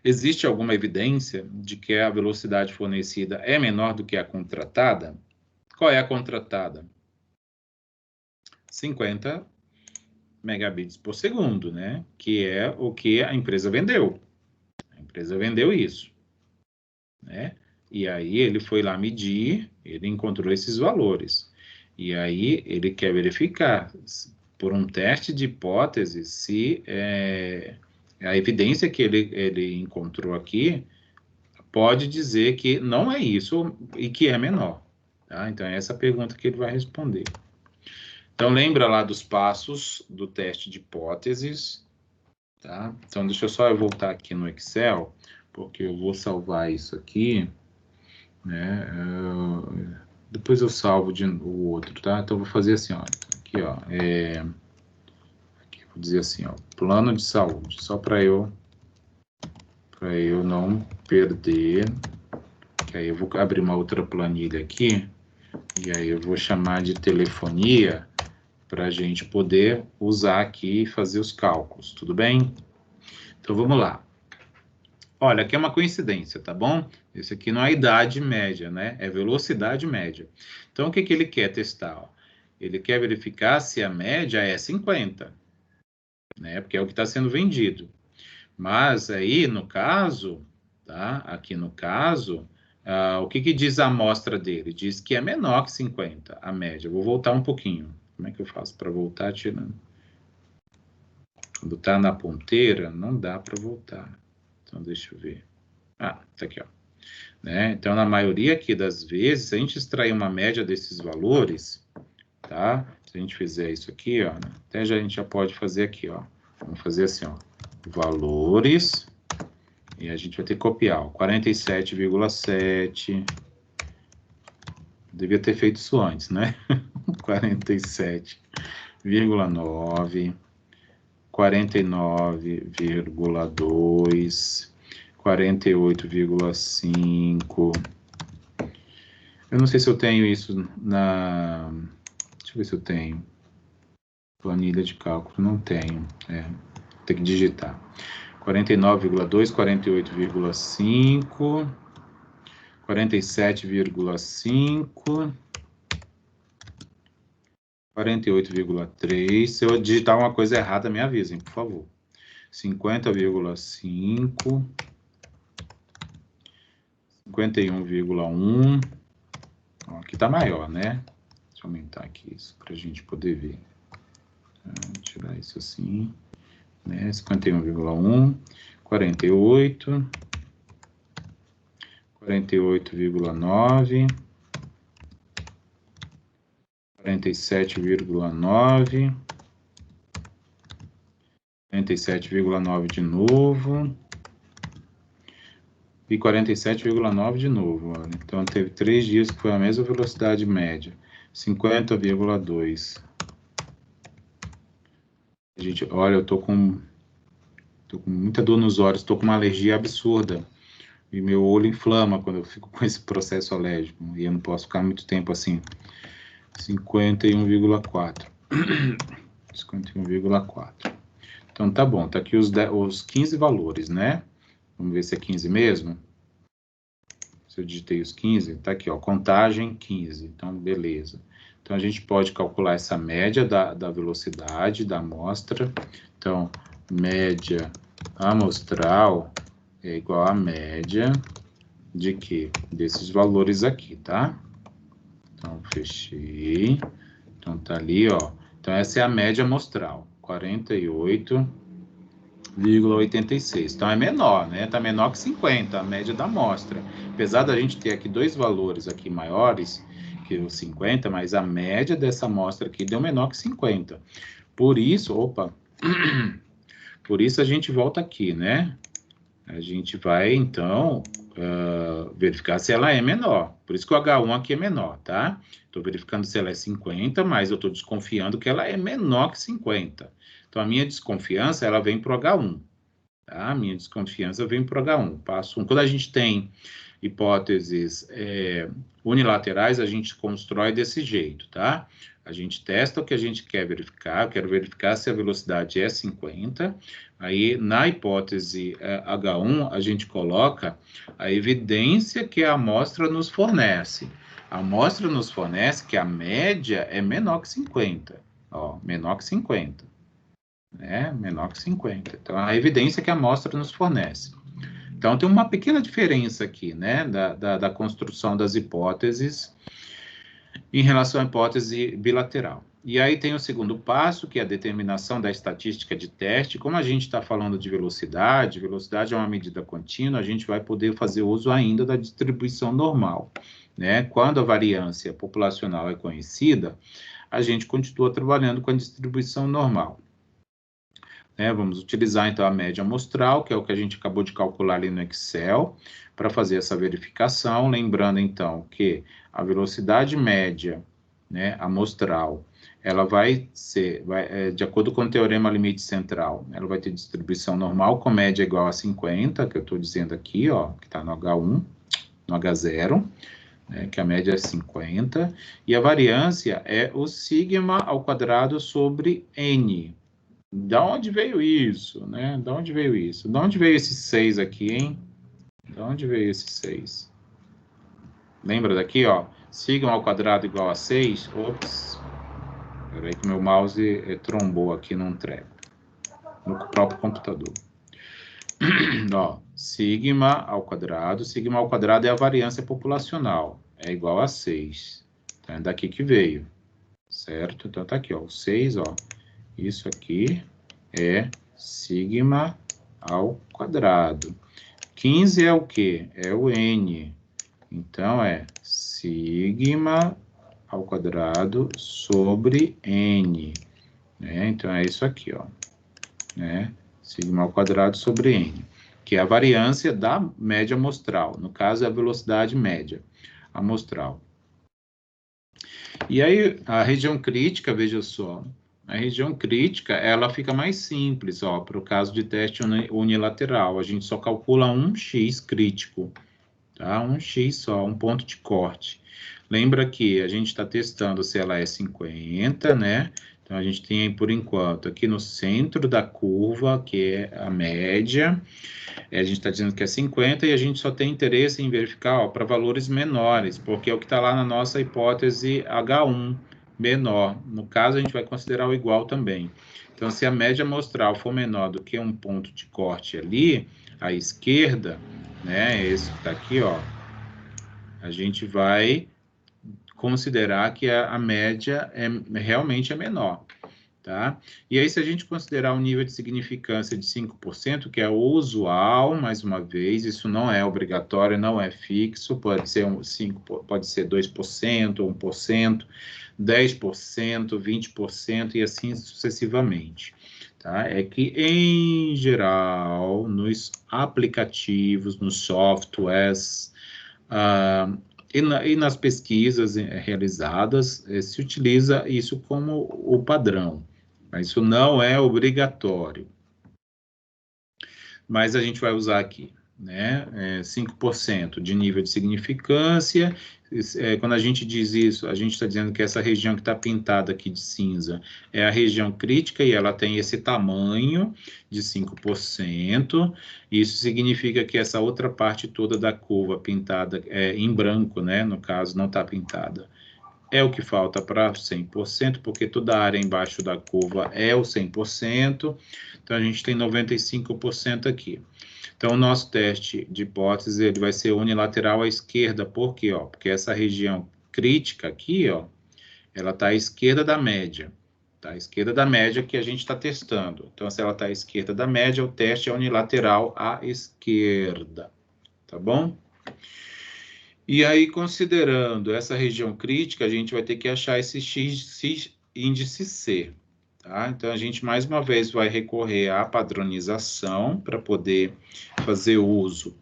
Existe alguma evidência de que a velocidade fornecida é menor do que a contratada? Qual é a contratada? 50 megabits por segundo, né? Que é o que a empresa vendeu. A empresa vendeu isso, né? E aí ele foi lá medir, ele encontrou esses valores. E aí ele quer verificar, por um teste de hipótese, se a evidência que ele encontrou aqui pode dizer que não é isso e que é menor. Tá? Então, é essa a pergunta que ele vai responder. Então, lembra lá dos passos do teste de hipóteses, tá? Então, deixa eu só voltar aqui no Excel, porque eu vou salvar isso aqui, né? Depois eu salvo o outro, tá? Então, eu vou fazer assim, ó. Aqui, ó. Aqui, vou dizer assim, ó. Plano de saúde, só para eu não perder. Que aí eu vou abrir uma outra planilha aqui, e aí eu vou chamar de telefonia, para a gente poder usar aqui e fazer os cálculos, tudo bem? Então, vamos lá. Olha, aqui é uma coincidência, tá bom? Esse aqui não é a idade média, né? É velocidade média. Então, o que ele quer testar? Ó? Ele quer verificar se a média é 50, né? Porque é o que está sendo vendido. Mas aí, no caso, tá? Aqui no caso, o que diz a amostra dele? Diz que é menor que 50, a média. Vou voltar um pouquinho. Como é que eu faço para voltar tirando? Quando está na ponteira, não dá para voltar. Então, deixa eu ver. Tá aqui, ó. Né? Então, na maioria aqui das vezes, se a gente extrair uma média desses valores, tá? Se a gente fizer isso aqui, ó, até a gente já pode fazer aqui, ó. Vamos fazer assim, ó. Valores, e a gente vai ter que copiar, ó, 47,7. Devia ter feito isso antes, né? 47,9. 49,2, 48,5. Eu não sei se eu tenho isso na... Deixa eu ver se eu tenho. Planilha de cálculo, não tenho. Tem que digitar. 49,2, 48,5, 47,5... 48,3. Se eu digitar uma coisa errada, me avisem, por favor. 50,5. 51,1. Aqui tá maior, né? Deixa eu aumentar aqui isso para a gente poder ver. Tirar isso assim, né? 51,1. 48. 48,9. 47,9. 47,9 de novo. E 47,9 de novo. Olha. Então, teve 3 dias que foi a mesma velocidade média. 50,2. Gente, olha, eu tô com muita dor nos olhos, tô com uma alergia absurda. E meu olho inflama quando eu fico com esse processo alérgico. E eu não posso ficar muito tempo assim. 51,4. 51,4. Então, tá bom. Tá aqui os 15 valores, né? Vamos ver se é 15 mesmo. Se eu digitei os 15, tá aqui, ó, contagem 15. Então, beleza. Então, a gente pode calcular essa média da velocidade da amostra. Então, média amostral é igual a média de quê? Desses valores aqui, tá? Então, fechei. Então, tá ali, ó. Então, essa é a média amostral. 48,86. Então, é menor, né? Tá menor que 50, a média da amostra. Apesar da gente ter aqui 2 valores aqui maiores que o 50, mas a média dessa amostra aqui deu menor que 50. Por isso, por isso a gente volta aqui, né? A gente vai, então, verificar se ela é menor. Por isso que o H1 aqui é menor, tá? Estou verificando se ela é 50, mas eu estou desconfiando que ela é menor que 50. Então, a minha desconfiança, ela vem para o H1. Tá? A minha desconfiança vem para o H1. Passo 1. Quando a gente tem hipóteses unilaterais, a gente constrói desse jeito, tá? A gente testa o que a gente quer verificar. Eu quero verificar se a velocidade é 50. Aí, na hipótese H1, a gente coloca a evidência que a amostra nos fornece. A amostra nos fornece que a média é menor que 50. Ó, menor que 50. Né? Menor que 50. Então, a evidência que a amostra nos fornece. Então, tem uma pequena diferença aqui, né, da construção das hipóteses em relação à hipótese bilateral. E aí tem o segundo passo, que é a determinação da estatística de teste. Como a gente está falando de velocidade, velocidade é uma medida contínua, a gente vai poder fazer uso ainda da distribuição normal, né? Quando a variância populacional é conhecida, a gente continua trabalhando com a distribuição normal. né? Vamos utilizar, então, a média amostral, que é o que a gente acabou de calcular ali no Excel, para fazer essa verificação. Lembrando, então, que a velocidade média, né, amostral, ela vai ser, de acordo com o teorema limite central, ela vai ter distribuição normal com média igual a 50, que eu estou dizendo aqui, ó, que está no H1, no H0, né, que a média é 50, e a variância é o sigma ao quadrado sobre n. Da onde veio isso, né? Da onde veio isso? Da onde veio esse 6 aqui, hein? Da onde veio esse 6? Lembra daqui, ó? Sigma ao quadrado igual a 6. Ops. Peraí que meu mouse trombou aqui num treco. No próprio computador. Ó, sigma ao quadrado é a variância populacional. É igual a 6. Então, é daqui que veio. Certo? Então, tá aqui, ó. O 6, ó. Isso aqui é sigma ao quadrado. 15 é o quê? É o n. Então, é sigma ao quadrado sobre n. Né? Então, é isso aqui, ó. Né? Sigma ao quadrado sobre n, que é a variância da média amostral. No caso, é a velocidade média amostral. E aí, a região crítica, veja só, a região crítica, ela fica mais simples, ó, para o caso de teste unilateral. A gente só calcula um x crítico, tá? Um x só, um ponto de corte. Lembra que a gente está testando se ela é 50, né? Então, a gente tem, por enquanto, aqui no centro da curva, que é a média, a gente está dizendo que é 50 e a gente só tem interesse em verificar para valores menores, porque é o que está lá na nossa hipótese H1 menor. No caso, a gente vai considerar o igual também. Então, se a média amostral for menor do que um ponto de corte ali, à esquerda, né, esse que está aqui, ó, a gente vai considerar que a média realmente é menor. Tá? E aí, se a gente considerar um nível de significância de 5%, que é o usual, mais uma vez, isso não é obrigatório, não é fixo, pode ser 2%, 1%, 10%, 20% e assim sucessivamente. Tá? É que, em geral, nos aplicativos, nos softwares, e nas pesquisas realizadas, se utiliza isso como o padrão. Mas isso não é obrigatório. Mas a gente vai usar aqui, né? 5% de nível de significância. Quando a gente diz isso, a gente está dizendo que essa região que está pintada aqui de cinza é a região crítica e ela tem esse tamanho de 5%. Isso significa que essa outra parte toda da curva pintada em branco, né? No caso, não está pintada. É o que falta para 100%, porque toda a área embaixo da curva é o 100%, então a gente tem 95% aqui. Então, o nosso teste de hipótese ele vai ser unilateral à esquerda, por quê? Porque essa região crítica aqui, ó, ela está à esquerda da média, tá? À esquerda da média que a gente está testando. Então, se ela está à esquerda da média, o teste é unilateral à esquerda, tá bom? E aí, considerando essa região crítica, a gente vai ter que achar esse x índice C. Tá? Então, a gente, mais uma vez, vai recorrer à padronização para poder fazer uso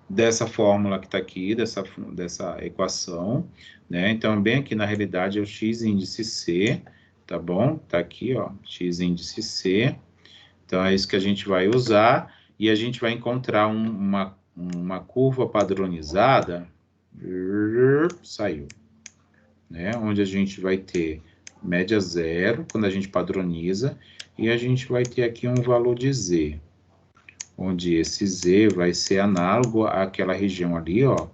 dessa fórmula que está aqui, dessa equação. Né? Então, bem aqui, na realidade, é o x índice C, tá bom? Está aqui, ó, x índice C. Então, é isso que a gente vai usar e a gente vai encontrar uma curva padronizada, saiu, né? Onde a gente vai ter média zero, quando a gente padroniza, e a gente vai ter aqui um valor de Z, onde esse Z vai ser análogo àquela região ali, ó.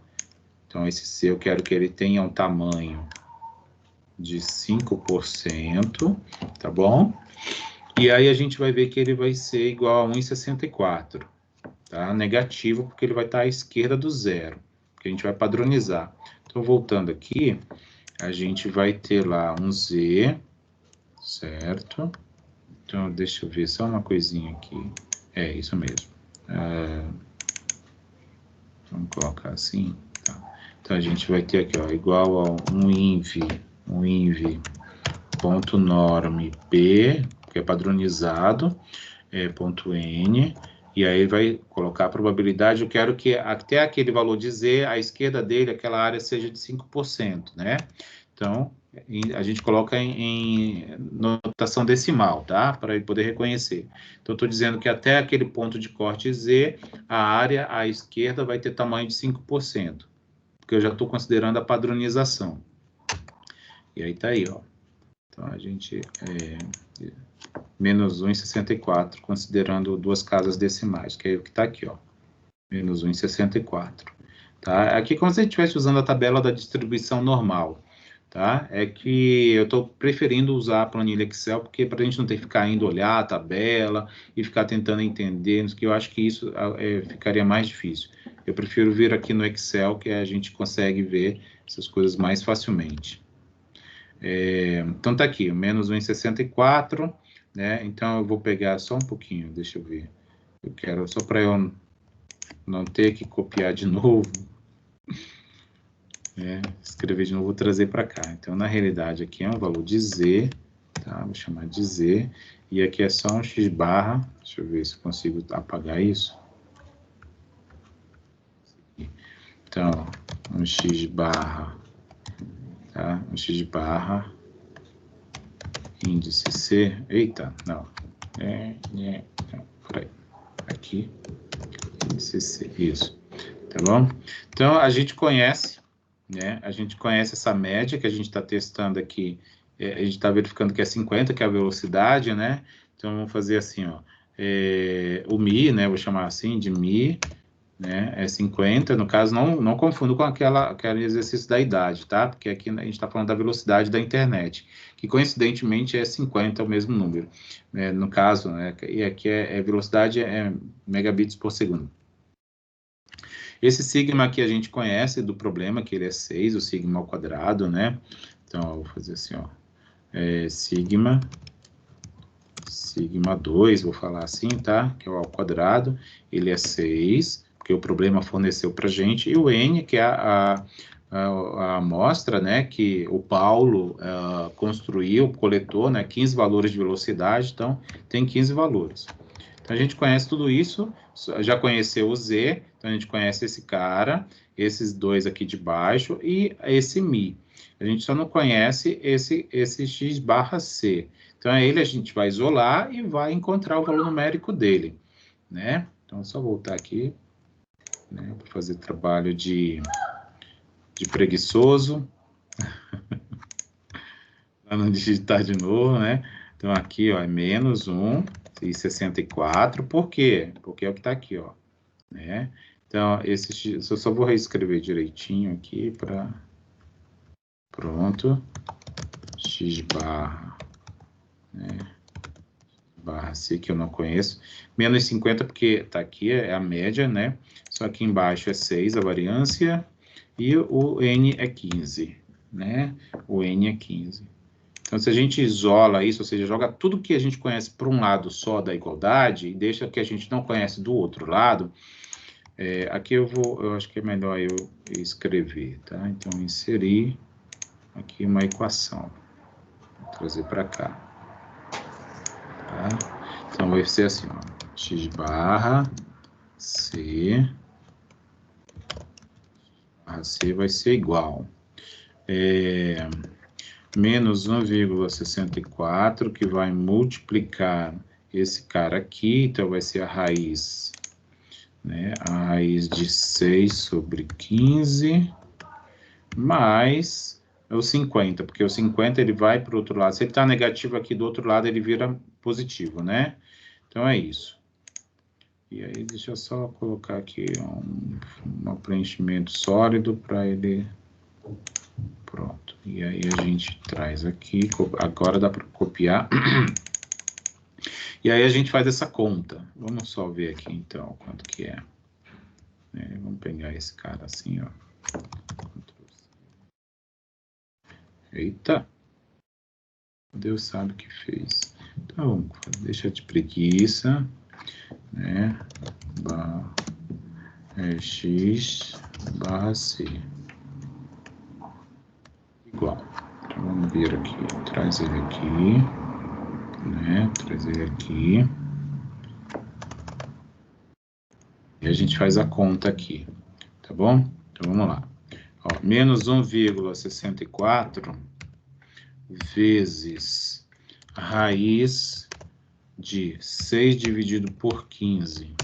Então, esse Z eu quero que ele tenha um tamanho de 5%, tá bom? E aí a gente vai ver que ele vai ser igual a 1,64, tá? Negativo, porque ele vai estar à esquerda do zero, que a gente vai padronizar. Então, voltando aqui, a gente vai ter lá um Z, certo? Então, deixa eu ver só uma coisinha aqui. É, isso mesmo. Vamos colocar assim, tá? Então, a gente vai ter aqui, ó, igual a um INV ponto norm P, que é padronizado, ponto N, e aí vai colocar a probabilidade, eu quero que até aquele valor de Z, à esquerda dele, aquela área seja de 5%, né? Então, a gente coloca em notação decimal, tá? Para ele poder reconhecer. Então, estou dizendo que até aquele ponto de corte Z, a área à esquerda vai ter tamanho de 5%, porque eu já estou considerando a padronização. E aí tá aí, ó. Então, a gente... menos 1,64, considerando duas casas decimais, que é o que está aqui, ó. Menos 1,64. Tá? Aqui, como se a gente estivesse usando a tabela da distribuição normal. Tá? É que eu estou preferindo usar a planilha Excel, porque para a gente não ter que ficar indo olhar a tabela e ficar tentando entender, que eu acho que isso ficaria mais difícil. Eu prefiro vir aqui no Excel, que a gente consegue ver essas coisas mais facilmente. Então tá aqui, menos 1,64, né? Então eu vou pegar só um pouquinho, deixa eu ver. Eu quero, só para eu não ter que copiar de novo, escrever de novo, vou trazer para cá. Então, na realidade, aqui é um valor de Z, tá? Vou chamar de Z, e aqui é só um x barra, deixa eu ver se consigo apagar isso. Então, um x barra, tá? Um x barra, índice C, eita, não, por aí, aqui, índice C, isso, tá bom? Então, a gente conhece, né? A gente conhece essa média que a gente está testando aqui, a gente está verificando que é 50, que é a velocidade, né? Então, vamos fazer assim, ó, o Mi, né? Vou chamar assim de Mi, né? É 50, no caso, não confundo com aquele exercício da idade, tá? Porque aqui a gente está falando da velocidade da internet, que coincidentemente é 50, o mesmo número, né? No caso, né? E aqui velocidade megabits por segundo. Esse sigma aqui a gente conhece do problema, que ele é 6, o sigma ao quadrado, né? Então, eu vou fazer assim, ó. Sigma 2, vou falar assim, tá? Que é o ao quadrado, ele é 6, porque o problema forneceu pra gente, e o N, que é a amostra, né, que o Paulo construiu, coletou, né, 15 valores de velocidade, então tem 15 valores. Então, a gente conhece tudo isso, já conheceu o Z, então a gente conhece esse cara, esses dois aqui de baixo e esse Mi. A gente só não conhece esse X barra C. Então, ele a gente vai isolar e vai encontrar o valor numérico dele, né? Então, é só voltar aqui, né, para fazer trabalho de preguiçoso. Para não digitar de novo, né? Então, aqui, ó, é menos 1,64. Por quê? Porque é o que está aqui, ó. Né? Então, eu só vou reescrever direitinho aqui para... Pronto. X barra, né? Barra C, que eu não conheço. Menos 50, porque tá aqui, é a média, né? Só aqui embaixo é 6, a variância. E o N é 15, né? O N é 15. Então, se a gente isola isso, ou seja, joga tudo que a gente conhece para um lado só da igualdade e deixa o que a gente não conhece do outro lado, aqui eu acho que é melhor eu escrever, tá? Então, inserir aqui uma equação. Vou trazer para cá. Tá? Então, vai ser assim, ó, x barra C vai ser igual menos 1,64, que vai multiplicar esse cara aqui, então vai ser a raiz, né? A raiz de 6 sobre 15, mais o 50, porque o 50 ele vai para o outro lado. Se ele está negativo aqui do outro lado, ele vira positivo, né? Então é isso. E aí, deixa eu só colocar aqui um preenchimento sólido para ele... Pronto. E aí a gente traz aqui, agora dá para copiar. E aí a gente faz essa conta. Vamos só ver aqui, então, quanto que é. Vamos pegar esse cara assim, ó. Eita! Deus sabe o que fez. Então, deixa de preguiça, né? X barra C. Igual. Então, Vamos vir aqui, traz ele aqui, né? Traz ele aqui. E a gente faz a conta aqui, tá bom? Então, vamos lá. Ó, menos 1,64 vezes a raiz de 6 dividido por 15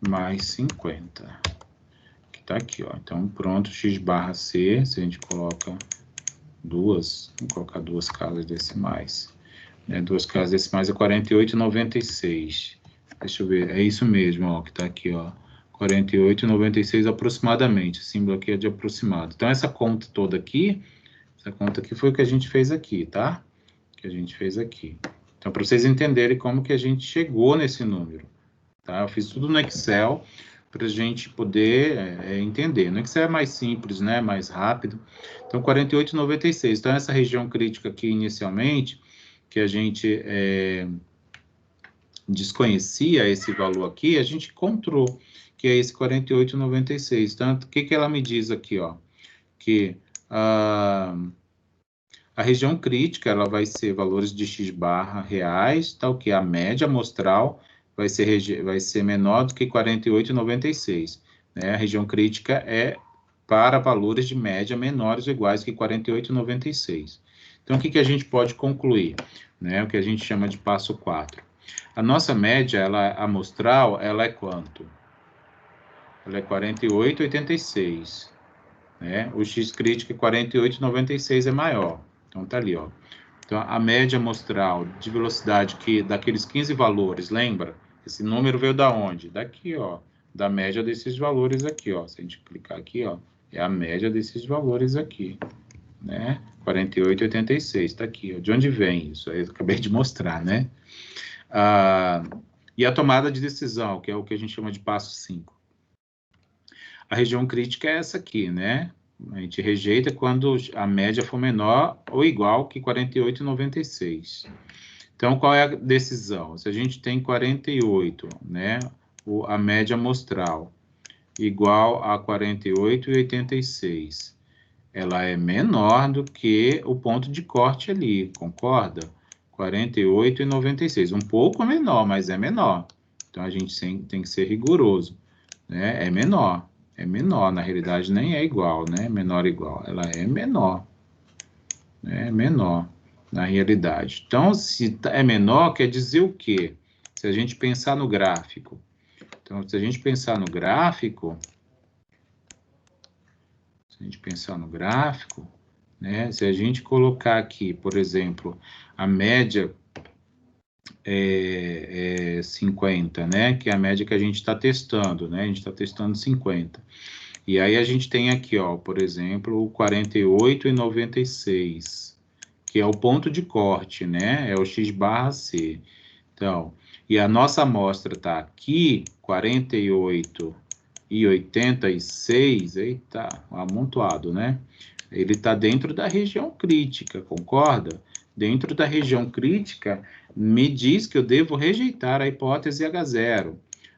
mais 50. Que tá aqui, ó. Então, pronto, x barra c, se a gente coloca vamos colocar duas casas decimais. Né? Duas casas decimais é 48,96. Deixa eu ver, é isso mesmo, ó, que tá aqui, ó. 48,96 aproximadamente. O símbolo aqui é de aproximado. Então, essa conta toda aqui, essa conta aqui foi o que a gente fez aqui, tá? Que a gente fez aqui. Então, para vocês entenderem como que a gente chegou nesse número, tá? Eu fiz tudo no Excel para a gente poder entender. No Excel é mais simples, né? Mais rápido. Então, 48,96. Então, essa região crítica aqui, inicialmente, que a gente desconhecia esse valor aqui, a gente encontrou, que é esse 48,96. Então, o que ela me diz aqui, ó? Que a região crítica, ela vai ser valores de x barra reais, tal que a média amostral vai ser menor do que 48,96. Né? A região crítica é para valores de média menores ou iguais que 48,96. Então, o que a gente pode concluir? Né? O que a gente chama de passo 4. A nossa média, ela amostral, ela é quanto? Ela é 48,86. Né? O x crítico é 48,96 é maior. Então, tá ali, ó. Então, a média amostral de velocidade daqueles 15 valores, lembra? Esse número veio da onde? Daqui, ó. Da média desses valores aqui, ó. Se a gente clicar aqui, ó, é a média desses valores aqui, né? 48,86, tá aqui, ó. De onde vem isso? Eu acabei de mostrar, né? E a tomada de decisão, que é o que a gente chama de passo 5. A região crítica é essa aqui, né? A gente rejeita quando a média for menor ou igual que 48,96. Então, qual é a decisão? Se a gente tem 48, né? A média amostral igual a 48,86. Ela é menor do que o ponto de corte ali, concorda? 48,96. Um pouco menor, mas é menor. Então, a gente tem que ser rigoroso, né? É menor. É menor, na realidade nem é igual, né? Menor igual, ela é menor, né? É menor na realidade. Então, se é menor, quer dizer o quê? Se a gente pensar no gráfico. Então, se a gente pensar no gráfico, né? Se a gente colocar aqui, por exemplo, a média é 50, né? Que é a média que a gente está testando, né? A gente está testando 50. E aí a gente tem aqui, ó, por exemplo, o 48,96, que é o ponto de corte, né? É o x barra c. Então, e a nossa amostra está aqui, 48,86, eita, amontoado, né? Ele está dentro da região crítica, concorda? Dentro da região crítica, me diz que eu devo rejeitar a hipótese H0.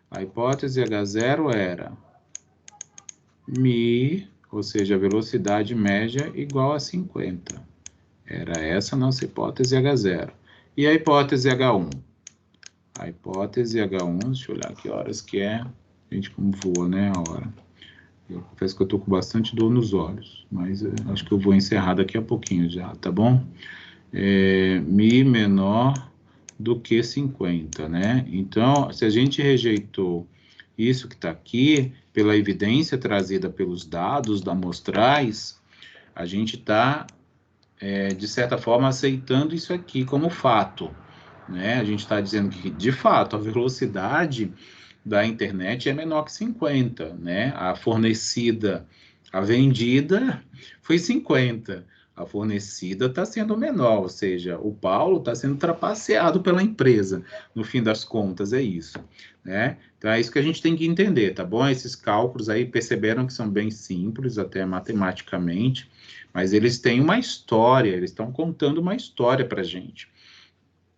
A hipótese H0 era μ, ou seja, a velocidade média igual a 50. Era essa a nossa hipótese H0. E a hipótese H1? A hipótese H1, deixa eu olhar que horas que é. Gente, como voa, né, a hora. Eu confesso que eu tô com bastante dor nos olhos, mas acho que eu vou encerrar daqui a pouquinho já, tá bom? μ menor do que 50, né? Então, se a gente rejeitou isso que está aqui, pela evidência trazida pelos dados da amostrais, a gente está, de certa forma, aceitando isso aqui como fato, né? A gente está dizendo que, de fato, a velocidade da internet é menor que 50, né? A fornecida, a vendida foi 50. A fornecida está sendo menor, ou seja, o Paulo está sendo trapaceado pela empresa. No fim das contas, é isso, né? Então, é isso que a gente tem que entender, tá bom? Esses cálculos aí, perceberam que são bem simples, até matematicamente, mas eles têm uma história, eles estão contando uma história para a gente.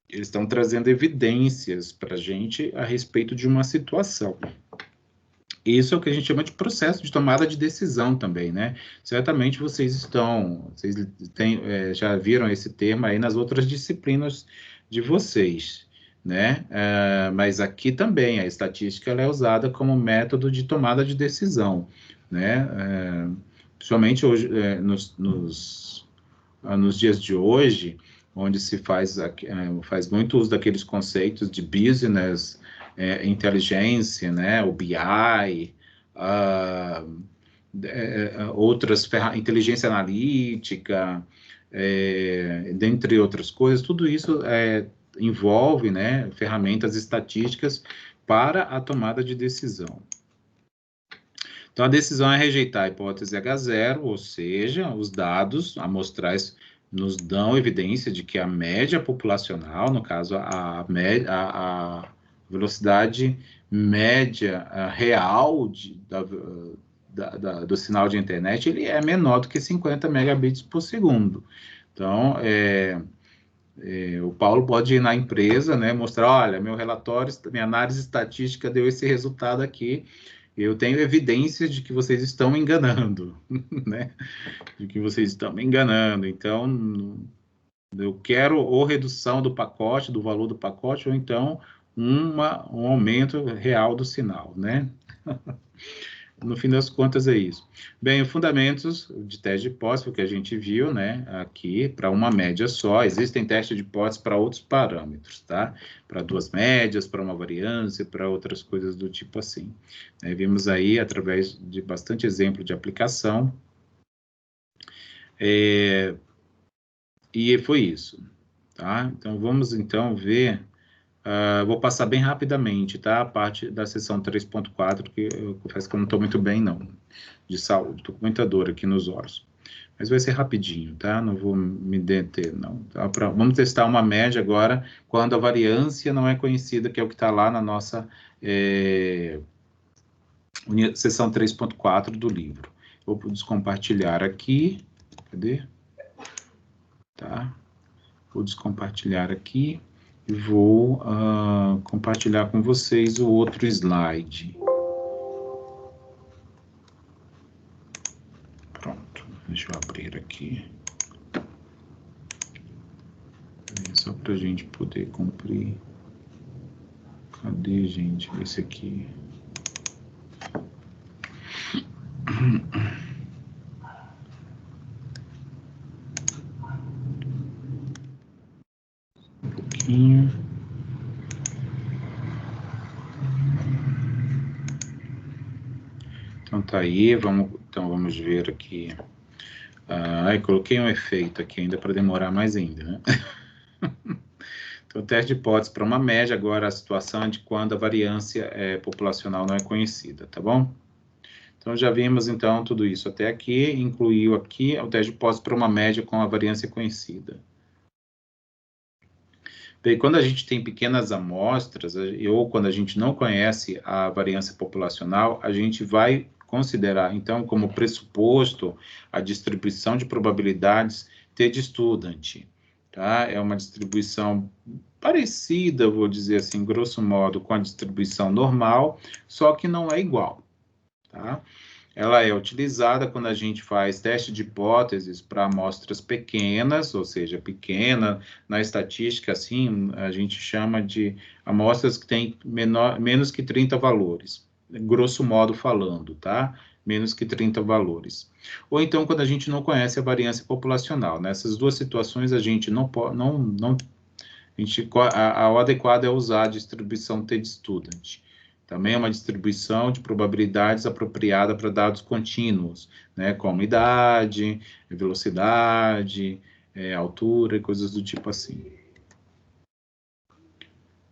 Eles estão trazendo evidências para a gente a respeito de uma situação. Isso é o que a gente chama de processo de tomada de decisão também, né? Certamente vocês já viram esse termo aí nas outras disciplinas de vocês, né? Mas aqui também a estatística ela é usada como método de tomada de decisão, né? Principalmente hoje, nos dias de hoje, onde se faz muito uso daqueles conceitos de business, inteligência, né, o BI, outras inteligência analítica, dentre outras coisas, tudo isso envolve, né, ferramentas estatísticas para a tomada de decisão. Então, a decisão é rejeitar a hipótese H0, ou seja, os dados amostrais nos dão evidência de que a média populacional, no caso, a velocidade média real do sinal de internet, ele é menor do que 50 megabits por segundo. Então, o Paulo pode ir na empresa, né, mostrar, olha, meu relatório, minha análise estatística deu esse resultado aqui, eu tenho evidências de que vocês estão me enganando, né? De que vocês estão me enganando. Então, eu quero ou redução do pacote, do valor do pacote, ou então um aumento real do sinal, né? No fim das contas, é isso. Bem, fundamentos de teste de hipótese, que a gente viu, né, aqui, para uma média só. Existem testes de hipótese para outros parâmetros, tá? Para duas médias, para uma variância, para outras coisas do tipo assim. Vimos aí, através de bastante exemplo de aplicação. E foi isso, tá? Então, vamos, então, ver... vou passar bem rapidamente, tá? A parte da seção 3.4, que eu confesso que eu não estou muito bem, não, de saúde. Estou com muita dor aqui nos olhos. Mas vai ser rapidinho, tá? Não vou me deter, não. Tá? Vamos testar uma média agora, quando a variância não é conhecida, que é o que está lá na nossa seção 3.4 do livro. Vou descompartilhar aqui. Cadê? Tá? Vou descompartilhar aqui. E vou compartilhar com vocês o outro slide. Pronto, deixa eu abrir aqui. Só para a gente poder cumprir. Cadê, gente? Esse aqui. Um pouquinho. Então tá aí, então vamos ver aqui. Coloquei um efeito aqui ainda para demorar mais ainda, né? Então, teste de hipótese para uma média, agora a situação é de quando a variância populacional não é conhecida, tá bom? Então, já vimos, então, tudo isso até aqui, incluiu aqui o teste de hipótese para uma média com a variância conhecida. Bem, quando a gente tem pequenas amostras, ou quando a gente não conhece a variância populacional, a gente vai considerar, então, como pressuposto a distribuição de probabilidades t-student, tá? É uma distribuição parecida, vou dizer assim, grosso modo, com a distribuição normal, só que não é igual, tá? Ela é utilizada quando a gente faz teste de hipóteses para amostras pequenas, ou seja, pequena, na estatística, assim, a gente chama de amostras que têm menos que 30 valores, grosso modo falando, tá? Menos que 30 valores. Ou então, quando a gente não conhece a variância populacional. Nessas duas situações, a gente não pode, o adequado é usar a distribuição t-student. Também é uma distribuição de probabilidades apropriada para dados contínuos, né, como idade, velocidade, altura e coisas do tipo assim.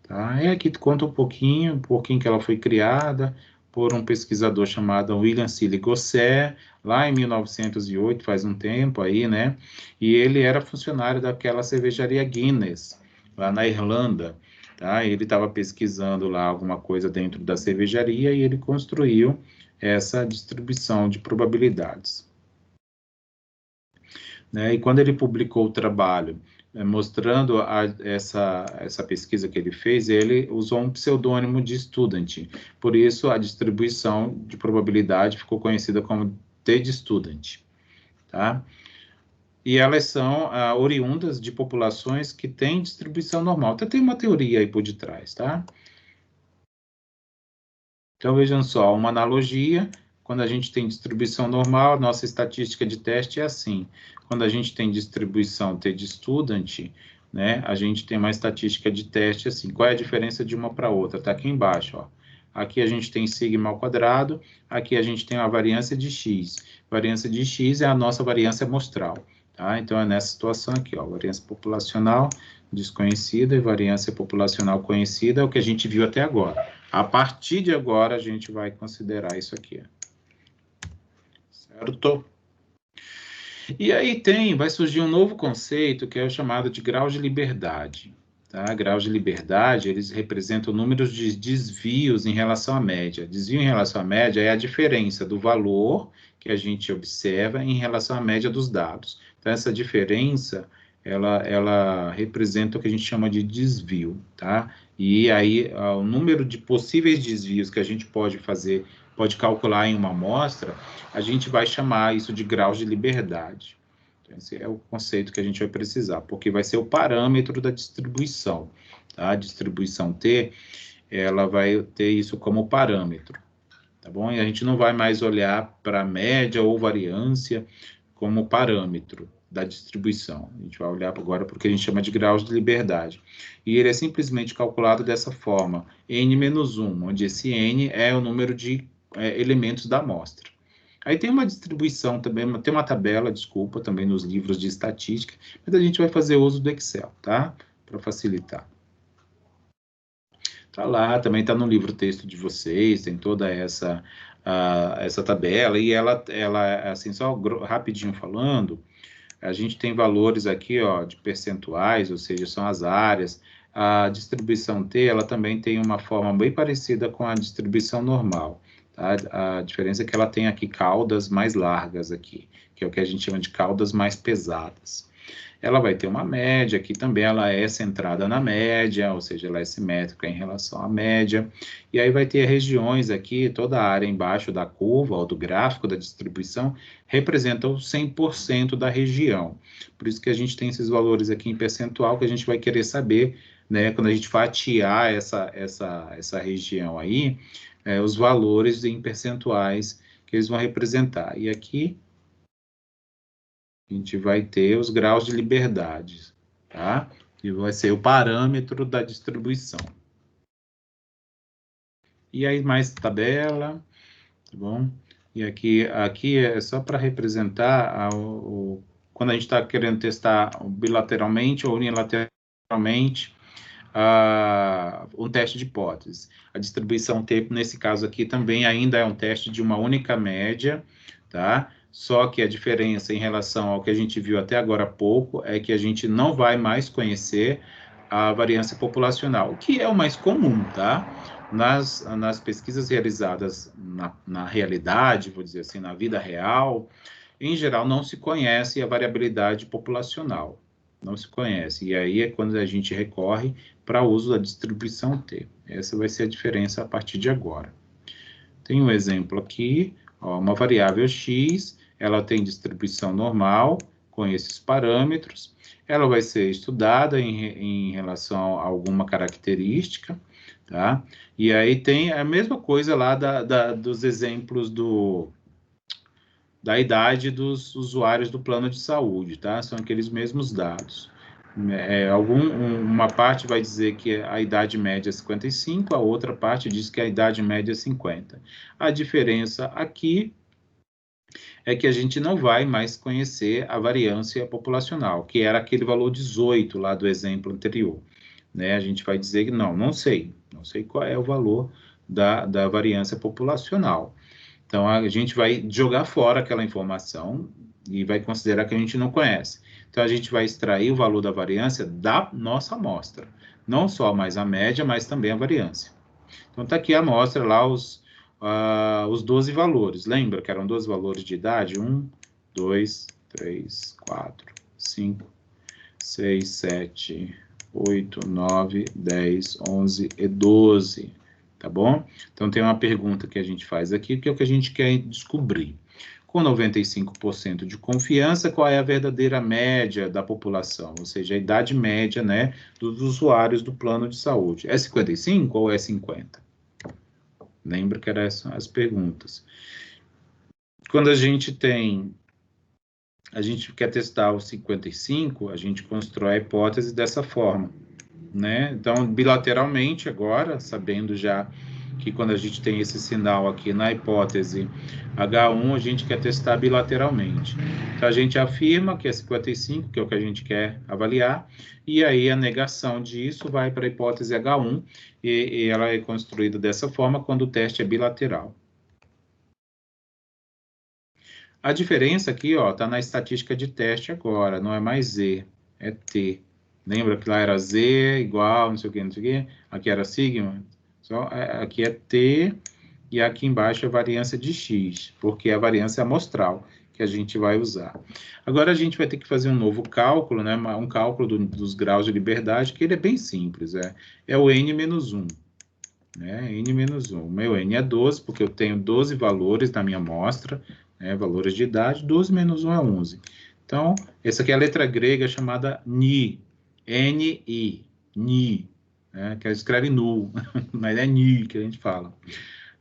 Tá? E aqui conta um pouquinho que ela foi criada por um pesquisador chamado William Seeley Gosset, lá em 1908, faz um tempo aí, né? E ele era funcionário daquela cervejaria Guinness, lá na Irlanda. Tá? Ele estava pesquisando lá alguma coisa dentro da cervejaria e ele construiu essa distribuição de probabilidades. Né? E quando ele publicou o trabalho mostrando essa pesquisa que ele fez, ele usou um pseudônimo de student. Por isso, a distribuição de probabilidade ficou conhecida como T de student. Tá? E elas são oriundas de populações que têm distribuição normal. Então, tem uma teoria aí por detrás, tá? Então, vejam só, uma analogia, quando a gente tem distribuição normal, nossa estatística de teste é assim. Quando a gente tem distribuição T de student, né, a gente tem uma estatística de teste assim. Qual é a diferença de uma para outra? Está aqui embaixo, ó. Aqui a gente tem sigma ao quadrado, aqui a gente tem a variância de x. Variância de x é a nossa variância amostral, tá? Então, é nessa situação aqui, ó, variância populacional desconhecida e variância populacional conhecida, é o que a gente viu até agora. A partir de agora, a gente vai considerar isso aqui. Certo? E aí vai surgir um novo conceito, que é o chamado de grau de liberdade. Tá? Graus de liberdade, eles representam números de desvios em relação à média. Desvio em relação à média é a diferença do valor que a gente observa em relação à média dos dados. Então, essa diferença, ela representa o que a gente chama de desvio, tá? E aí, o número de possíveis desvios que a gente pode fazer, pode calcular em uma amostra, a gente vai chamar isso de graus de liberdade. Então, esse é o conceito que a gente vai precisar, porque vai ser o parâmetro da distribuição. Tá? A distribuição T, ela vai ter isso como parâmetro, tá bom? E a gente não vai mais olhar para a média ou variância como parâmetro da distribuição. A gente vai olhar agora para o que a gente chama de graus de liberdade. E ele é simplesmente calculado dessa forma, n-1, onde esse n é o número de elementos da amostra. Aí tem uma distribuição também, tem uma tabela, desculpa, também nos livros de estatística, mas a gente vai fazer uso do Excel, tá? Para facilitar. Tá lá, também tá no livro texto de vocês, tem toda essa tabela, e ela, assim, só rapidinho falando, a gente tem valores aqui, ó, de percentuais, ou seja, são as áreas. A distribuição T, ela também tem uma forma bem parecida com a distribuição normal. Tá? A diferença é que ela tem aqui caudas mais largas aqui, que é o que a gente chama de caudas mais pesadas. Ela vai ter uma média, que também ela é centrada na média, ou seja, ela é simétrica em relação à média. E aí vai ter regiões aqui, toda a área embaixo da curva, ou do gráfico da distribuição, representa o 100% da região. Por isso que a gente tem esses valores aqui em percentual, que a gente vai querer saber, né, quando a gente fatiar essa região aí, os valores em percentuais que eles vão representar. E aqui a gente vai ter os graus de liberdade, tá? E vai ser o parâmetro da distribuição. E aí mais tabela, tá bom? E aqui é só para representar quando a gente está querendo testar bilateralmente ou unilateralmente um teste de hipótese. A distribuição T, nesse caso aqui, também ainda é um teste de uma única média, tá? Só que a diferença em relação ao que a gente viu até agora há pouco é que a gente não vai mais conhecer a variância populacional, o que é o mais comum, tá? Nas pesquisas realizadas na realidade, vou dizer assim, na vida real, em geral, não se conhece a variabilidade populacional. Não se conhece. E aí é quando a gente recorre para o uso da distribuição T. Essa vai ser a diferença a partir de agora. Tem um exemplo aqui, ó, uma variável x, ela tem distribuição normal, com esses parâmetros, ela vai ser estudada em relação a alguma característica, tá? E aí tem a mesma coisa lá dos exemplos da idade dos usuários do plano de saúde, tá? São aqueles mesmos dados. Uma parte vai dizer que a idade média é 55, a outra parte diz que a idade média é 50. A diferença aqui é que a gente não vai mais conhecer a variância populacional, que era aquele valor 18 lá do exemplo anterior. Né? A gente vai dizer que não sei qual é o valor da variância populacional. Então, a gente vai jogar fora aquela informação e vai considerar que a gente não conhece. Então, a gente vai extrair o valor da variância da nossa amostra. Não só mais a média, mas também a variância. Então, está aqui a amostra, lá os 12 valores. Lembra que eram 12 valores de idade? 1, 2, 3, 4, 5, 6, 7, 8, 9, 10, 11 e 12, tá bom? Então, tem uma pergunta que a gente faz aqui, que é o que a gente quer descobrir. Com 95% de confiança, qual é a verdadeira média da população? Ou seja, a idade média, né, dos usuários do plano de saúde. É 55 ou é 50? Lembra que eram as perguntas. Quando a gente quer testar o 55, a gente constrói a hipótese dessa forma, né? Então, bilateralmente agora, sabendo já que quando a gente tem esse sinal aqui na hipótese H1, a gente quer testar bilateralmente. Então, a gente afirma que é 55, que é o que a gente quer avaliar, e aí a negação disso vai para a hipótese H1, e ela é construída dessa forma quando o teste é bilateral. A diferença aqui, ó, tá na estatística de teste agora, não é mais Z, é T. Lembra que lá era Z igual, não sei o que, não sei o que? Aqui era sigma. Só, aqui é T e aqui embaixo é a variância de X, porque é a variância amostral que a gente vai usar. Agora a gente vai ter que fazer um novo cálculo, né? Um cálculo dos graus de liberdade, que ele é bem simples, é o N-1. Né? N-1. O meu N é 12, porque eu tenho 12 valores na minha amostra, né? Valores de idade, 12 menos 1 é 11. Então, essa aqui é a letra grega chamada Ni, N-I, Ni, né? Que escreve nu, mas é Ni que a gente fala.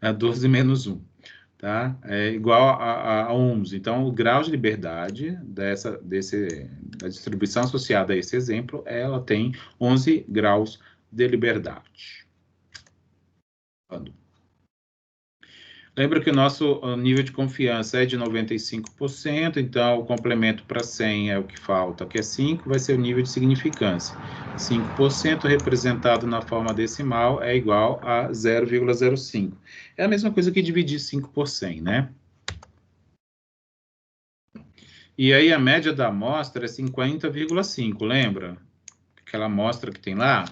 É 12 menos 1, tá? É igual a 11. Então, o grau de liberdade da distribuição associada a esse exemplo, ela tem 11 graus de liberdade. Lembra que o nosso nível de confiança é de 95%, então o complemento para 100 é o que falta, que é 5, vai ser o nível de significância. 5% representado na forma decimal é igual a 0,05. É a mesma coisa que dividir 5 por 100, né? E aí a média da amostra é 50,5, lembra? Aquela amostra que tem lá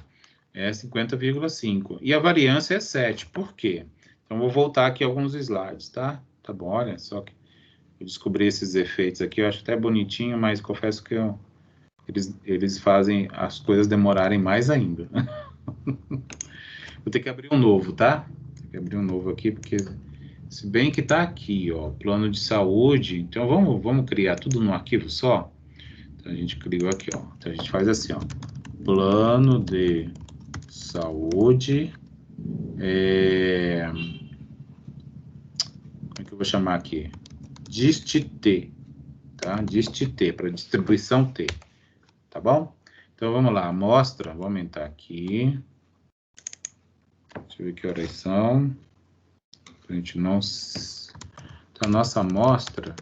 é 50,5. E a variância é 7. Por quê? Então, vou voltar aqui alguns slides, tá? Tá bom, olha só que eu descobri esses efeitos aqui, eu acho até bonitinho, mas confesso que eles fazem as coisas demorarem mais ainda. Vou ter que abrir um novo, tá? Vou ter que abrir um novo aqui, porque se bem que tá aqui, ó, plano de saúde, então vamos criar tudo num arquivo só? Então, a gente criou aqui, ó. Então, a gente faz assim, ó. Plano de saúde, como é que eu vou chamar aqui? Dist-T, tá? Dist-T, para distribuição T, tá bom? Então, vamos lá, amostra, vou aumentar aqui. Deixa eu ver que horas são. A gente não... Então, a nossa amostra,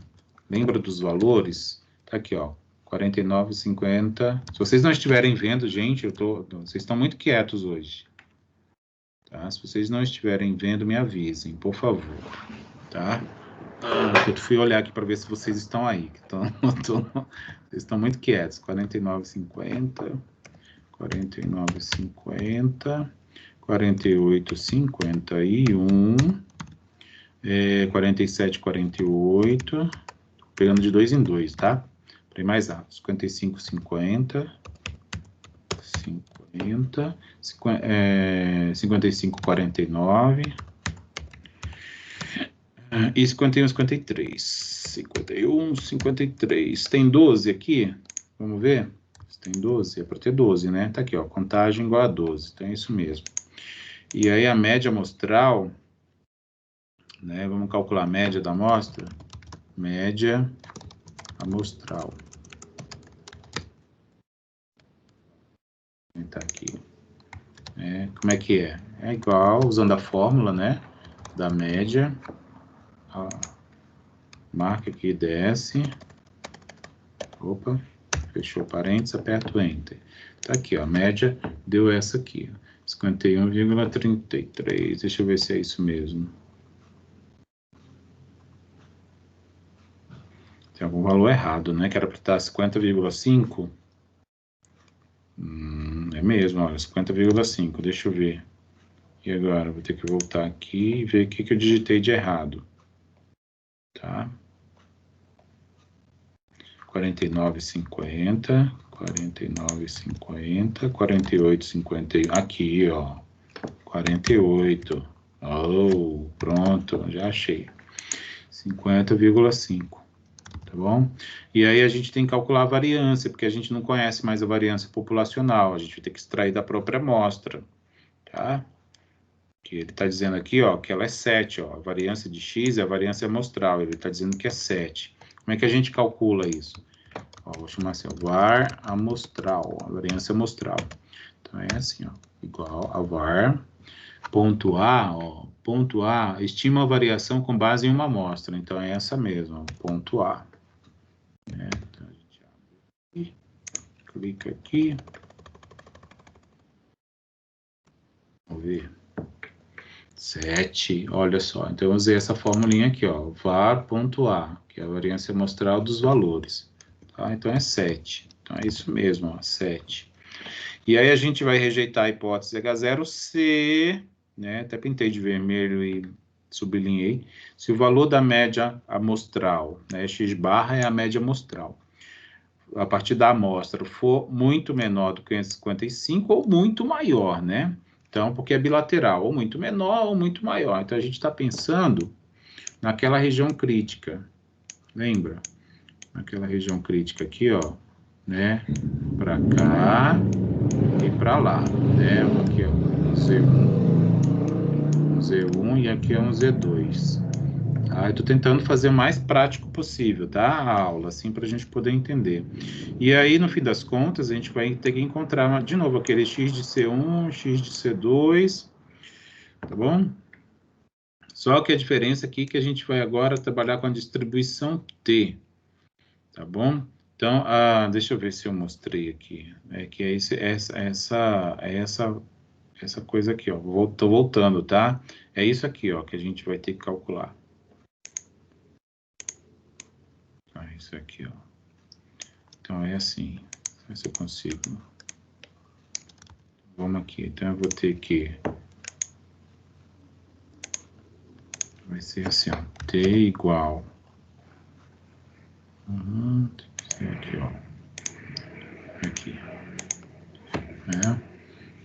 lembra dos valores? Tá aqui, ó, 49,50. Se vocês não estiverem vendo, gente, vocês estão muito quietos hoje. Tá? Se vocês não estiverem vendo, me avisem, por favor, tá? Eu fui olhar aqui para ver se vocês estão aí. Vocês estão muito quietos. 49,50, 49,50, 48,51, 47,48. Pegando de 2 em 2, tá? Para ir mais rápido. 55,50, 50, 55,49. E 51, 53. 51, 53. Tem 12 aqui? Vamos ver? Se tem 12, é para ter 12, né? Tá aqui, ó. Contagem igual a 12. Então é isso mesmo. E aí a média amostral, né? Vamos calcular a média da amostra. Média amostral. Tá aqui. Como é que é? É igual, usando a fórmula, né? Da média. Marca aqui, desce. Opa, fechou parênteses, aperto Enter. Tá aqui, ó, a média deu essa aqui, 51,33. Deixa eu ver se é isso mesmo. Tem algum valor errado, né? Que era para estar 50,5. É mesmo, olha, 50,5. Deixa eu ver. E agora? Vou ter que voltar aqui e ver o que eu digitei de errado. Tá? 49,50, 49,50, 48,51. Aqui, ó. 48. Oh, pronto, já achei. 50,5. Tá bom? E aí a gente tem que calcular a variância, porque a gente não conhece mais a variância populacional. A gente vai ter que extrair da própria amostra. Tá? Que ele está dizendo aqui, ó, que ela é 7, ó. A variância de x é a variância amostral. Ele está dizendo que é 7. Como é que a gente calcula isso? Ó, vou chamar assim, ó, var amostral, a variância amostral. Então, é assim, ó, igual a var, ponto A, ó, ponto A, estima a variação com base em uma amostra. Então, é essa mesma, ponto A. Então, a gente abre, clica aqui. Vamos ver. 7, olha só. Então, eu usei essa formulinha aqui, ó, var.a, que é a variância amostral dos valores. Tá? Então, é 7. Então, é isso mesmo, ó, 7. E aí, a gente vai rejeitar a hipótese H0 se, né, até pintei de vermelho e sublinhei, se o valor da média amostral, né, x barra é a média amostral, a partir da amostra for muito menor do que 55 ou muito maior, né? Então, porque é bilateral, ou muito menor ou muito maior. Então, a gente está pensando naquela região crítica. Lembra? Naquela região crítica aqui, ó, né? Para cá e para lá, né? Aqui é um Z1 e aqui é um Z2. Tá? Eu estou tentando fazer o mais prático possível, tá? A aula, assim, para a gente poder entender. E aí, no fim das contas, a gente vai ter que encontrar, de novo, aquele x de C1, x de C2, tá bom? Só que a diferença aqui é que a gente vai agora trabalhar com a distribuição T, tá bom? Então, deixa eu ver se eu mostrei aqui. É que é essa coisa aqui, ó. Tô voltando, tá? É isso aqui, ó, que a gente vai ter que calcular. Isso aqui, ó. Então, é assim. Ver se eu consigo. Vamos aqui. Então, eu vou ter que... Vai ser assim, ó. T igual... tem que ser aqui, ó. Aqui.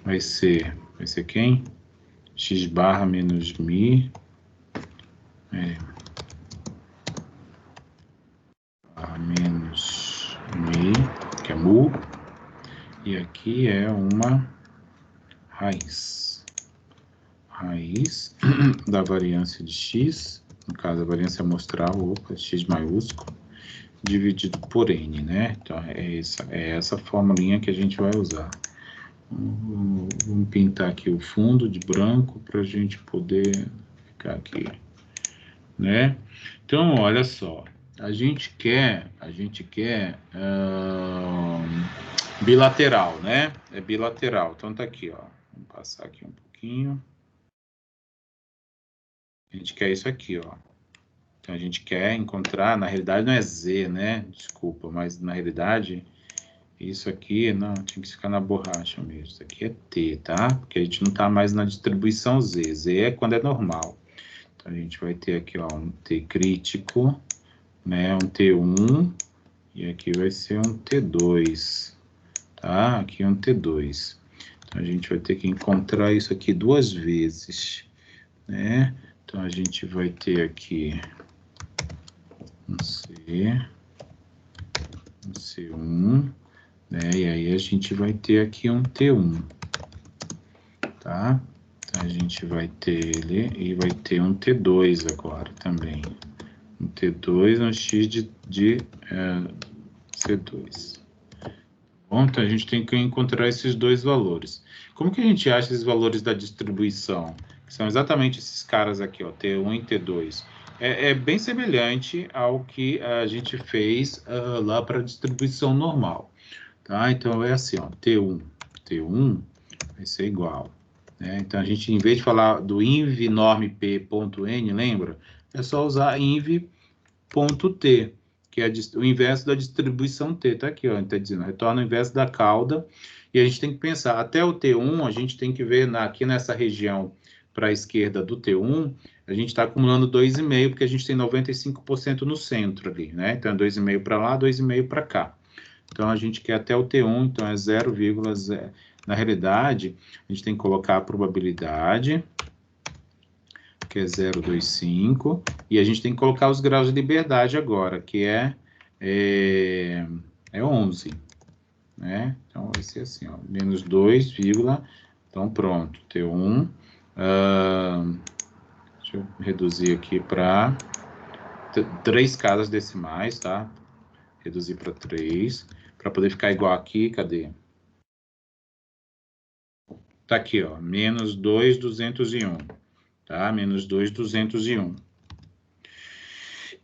Vai ser quem? X barra menos mi. Barra menos mi, que é mu. E aqui é uma raiz. Raiz da variância de x, no caso a variância amostral, x maiúsculo, dividido por n, né? Então, é essa formulinha que a gente vai usar. Vamos pintar aqui o fundo de branco para a gente poder ficar aqui, né? Então, olha só, a gente quer bilateral, né? É bilateral. Então, tá aqui, ó. Vamos passar aqui um pouquinho. A gente quer isso aqui, ó. Então, a gente quer encontrar, na realidade não é Z, né? Desculpa, mas na realidade, isso aqui, não, tinha que ficar na borracha mesmo. Isso aqui é T, tá? Porque a gente não tá mais na distribuição Z. Z é quando é normal. Então, a gente vai ter aqui, ó, um T crítico, né? Um T1, e aqui vai ser um T2, tá? Aqui um T2. Então, a gente vai ter que encontrar isso aqui duas vezes, né? Então, a gente vai ter aqui um C1, né? E aí a gente vai ter aqui um T1, tá? Então, a gente vai ter ele e vai ter um T2 agora também. Um T2, um X de C2. Bom, então a gente tem que encontrar esses dois valores. Como que a gente acha esses valores da distribuição? Que são exatamente esses caras aqui, ó, T1 e T2. É bem semelhante ao que a gente fez lá para a distribuição normal. Tá? Então, é assim, ó, T1 vai ser igual. Né? Então, a gente, em vez de falar do inv norm p.n, lembra? É só usar inv.t, que é o inverso da distribuição t. Tá aqui, ó, está dizendo, retorna o inverso da cauda. E a gente tem que pensar, até o T1, a gente tem que ver aqui nessa região para a esquerda do T1, a gente está acumulando 2,5, porque a gente tem 95% no centro ali, né? Então, é 2,5 para lá, 2,5 para cá. Então, a gente quer até o T1, então é 0,0. Na realidade, a gente tem que colocar a probabilidade, que é 0,25, e a gente tem que colocar os graus de liberdade agora, que é 11, né? Então, vai ser assim, ó, menos 2, então pronto, T1. Deixa eu reduzir aqui para 3 casas decimais, tá? Reduzir para 3, para poder ficar igual aqui, cadê? Tá aqui, ó, menos 2,201, tá? Menos 2,201.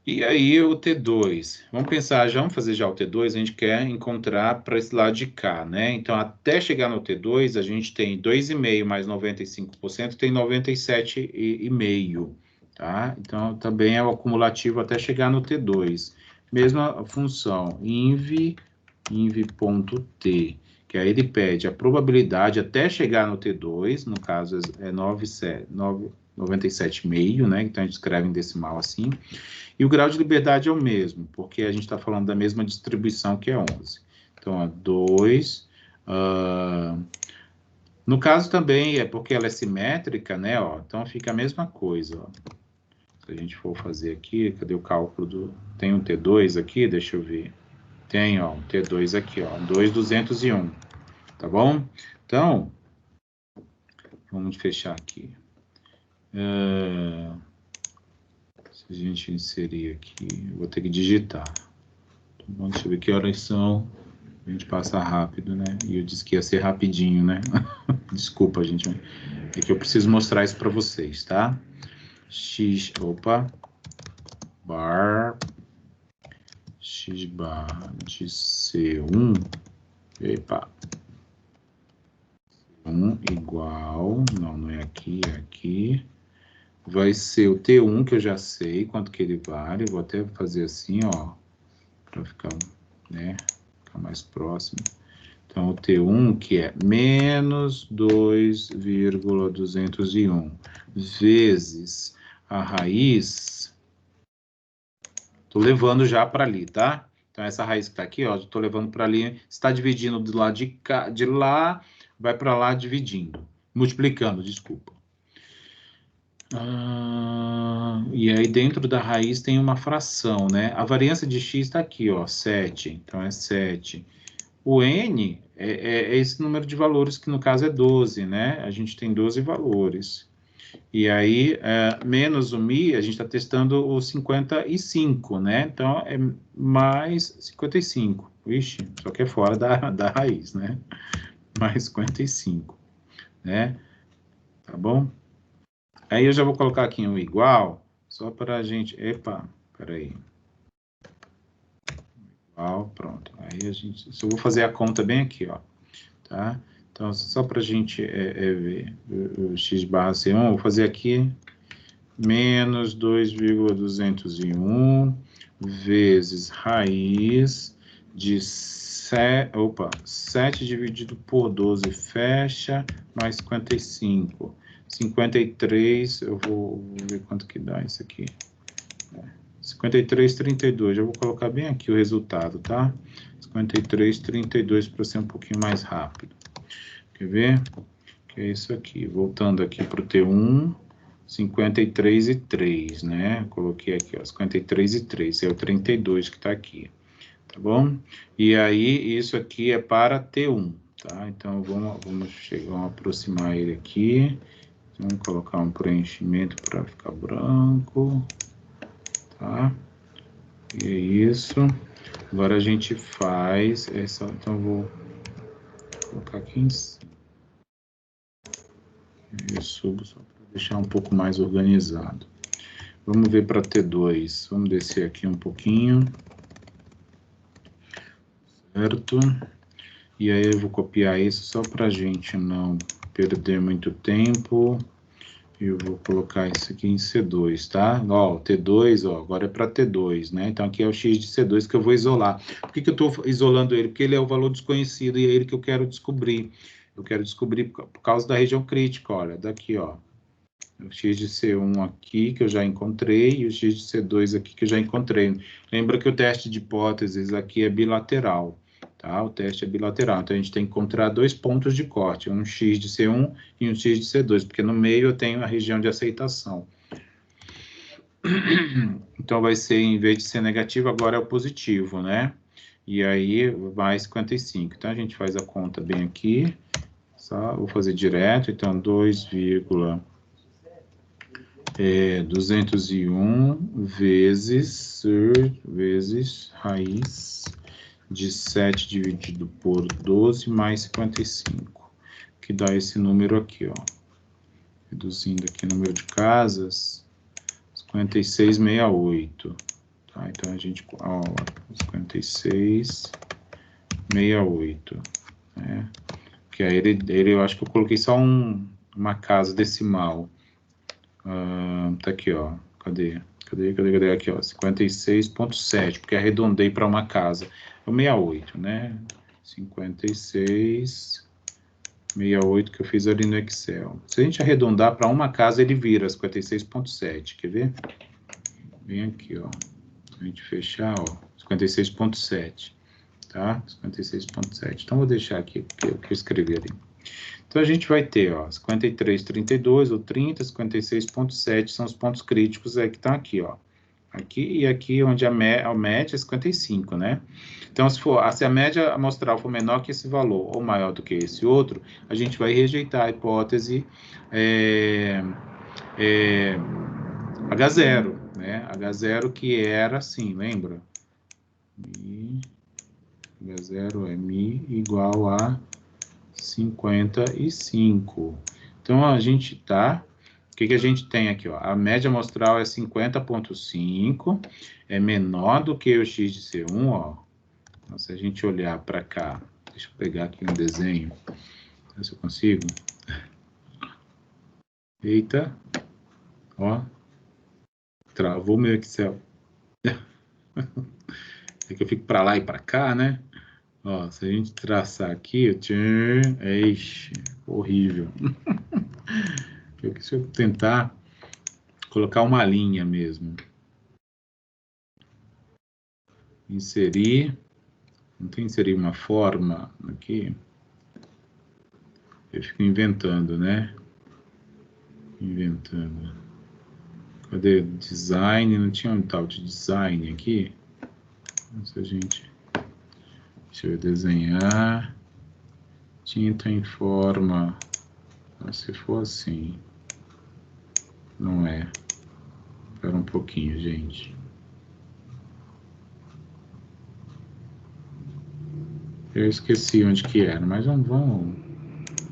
E aí o T2, vamos pensar, já vamos fazer já o T2, a gente quer encontrar para esse lado de cá, né? Então, até chegar no T2, a gente tem 2,5 mais 95%, tem 97,5, tá? Então, também é o acumulativo até chegar no T2. Mesma função, inv.t, que aí ele pede a probabilidade até chegar no T2, no caso é 97,5, né? Então, a gente escreve em decimal assim. E o grau de liberdade é o mesmo, porque a gente está falando da mesma distribuição, que é 11. Então, ó, 2. No caso também, é porque ela é simétrica, né? Ó, então, fica a mesma coisa. Ó. Se a gente for fazer aqui, cadê o cálculo do... Tem um T2 aqui, deixa eu ver. Tem, ó, um T2 aqui, ó, 2,201. Tá bom? Então, vamos fechar aqui. Se a gente inserir aqui, eu vou ter que digitar. Tá bom? Deixa eu ver que horas são. A gente passa rápido, né? E eu disse que ia ser rapidinho, né? Desculpa, gente. É que eu preciso mostrar isso para vocês, tá? Bar de C1. Epa. 1 igual... Não é aqui, é aqui. Vai ser o T1, que eu já sei quanto que ele vale. Vou até fazer assim, ó. Para ficar, né? Ficar mais próximo. Então, o T1, que é menos 2,201 vezes a raiz, estou levando já para ali, tá? Então, essa raiz que está aqui, ó, estou levando para ali, está dividindo do lado de cá, de lá, vai para lá dividindo, multiplicando, desculpa. E aí, dentro da raiz tem uma fração, né? A variância de x está aqui, ó, 7, então é 7. O N é esse número de valores, que no caso é 12, né? A gente tem 12 valores. E aí, menos o Mi, a gente está testando o 55, né? Então, é mais 55. Ixi, só que é fora da raiz, né? Mais 55, né? Tá bom? Aí eu já vou colocar aqui um igual, só para a gente... Epa, peraí. Igual, pronto. Aí a gente... Eu vou fazer a conta bem aqui, ó. Tá? Então, só para a gente ver o x barra C1, vou fazer aqui menos 2,201 vezes raiz de 7 dividido por 12, fecha, mais 55. 53, eu vou ver quanto que dá isso aqui. 53,32, já vou colocar bem aqui o resultado, tá? 53,32 para ser um pouquinho mais rápido. Quer ver? Que é isso aqui. Voltando aqui para o T1, 53,3, né? Coloquei aqui, ó, 53,3, é o 32 que está aqui, tá bom? E aí, isso aqui é para T1, tá? Então, vamos aproximar ele aqui. Vamos colocar um preenchimento para ficar branco, tá? E é isso. Agora a gente faz essa... Então, eu vou colocar aqui em cima. Eu subo só para deixar um pouco mais organizado. Vamos ver para T2. Vamos descer aqui um pouquinho. Certo? E aí eu vou copiar isso só para a gente não perder muito tempo. Eu vou colocar isso aqui em C2, tá? Ó, o T2, ó, agora é para T2, né? Então aqui é o X de C2 que eu vou isolar. Por que eu estou isolando ele? Porque ele é o valor desconhecido e é ele que eu quero descobrir. Eu quero descobrir por causa da região crítica, olha, daqui, ó. O X de C1 aqui, que eu já encontrei, e o X de C2 aqui, que eu já encontrei. Lembra que o teste de hipóteses aqui é bilateral. tá? O teste é bilateral, então a gente tem que encontrar dois pontos de corte, um X de C1 e um X de C2, porque no meio eu tenho a região de aceitação. Então vai ser, em vez de ser negativo, agora é o positivo, né? E aí vai 55. Então a gente faz a conta bem aqui, só vou fazer direto, então 201 vezes raiz de 7 dividido por 12 mais 55, que dá esse número aqui, ó. Reduzindo aqui o número de casas, 5668. Tá? Então a gente, ó, 5668, né? Que aí eu acho que eu coloquei só uma casa decimal. Tá aqui, ó. Cadê? Aqui, ó. 56,7, porque arredondei para uma casa. É o 68, né? 56,68 que eu fiz ali no Excel. Se a gente arredondar para uma casa, ele vira 56,7. Quer ver? Vem aqui, ó. Se a gente fechar, ó. 56,7. Tá? 56,7. Então, vou deixar aqui, porque eu escrevi ali. Então, a gente vai ter, ó, 53,32, ou 30, 56,7 são os pontos críticos aí que estão aqui, ó. Aqui e aqui, onde a média é 55, né? Então, se a média amostral for menor que esse valor, ou maior do que esse outro, a gente vai rejeitar a hipótese H0, né? H0 que era assim, lembra? H0 é μ igual a 55. Então, a gente tá... O que a gente tem aqui, ó? A média amostral é 50,5, é menor do que o x de C1, ó. Então, se a gente olhar para cá, deixa eu pegar aqui um desenho, ver se eu consigo. Eita, ó, travou meu Excel. É que eu fico para lá e para cá, né? Ó, se a gente traçar aqui, ixi, horrível. Se eu tentar colocar uma linha mesmo, inserir, não tem inserir uma forma aqui, eu fico inventando, né? Inventando. Cadê design? Não tinha um tal de design aqui? Nossa, gente. Deixa eu desenhar. Tinta em forma. Se for assim. Não é. Espera um pouquinho, gente. Eu esqueci onde que era, mas vamos...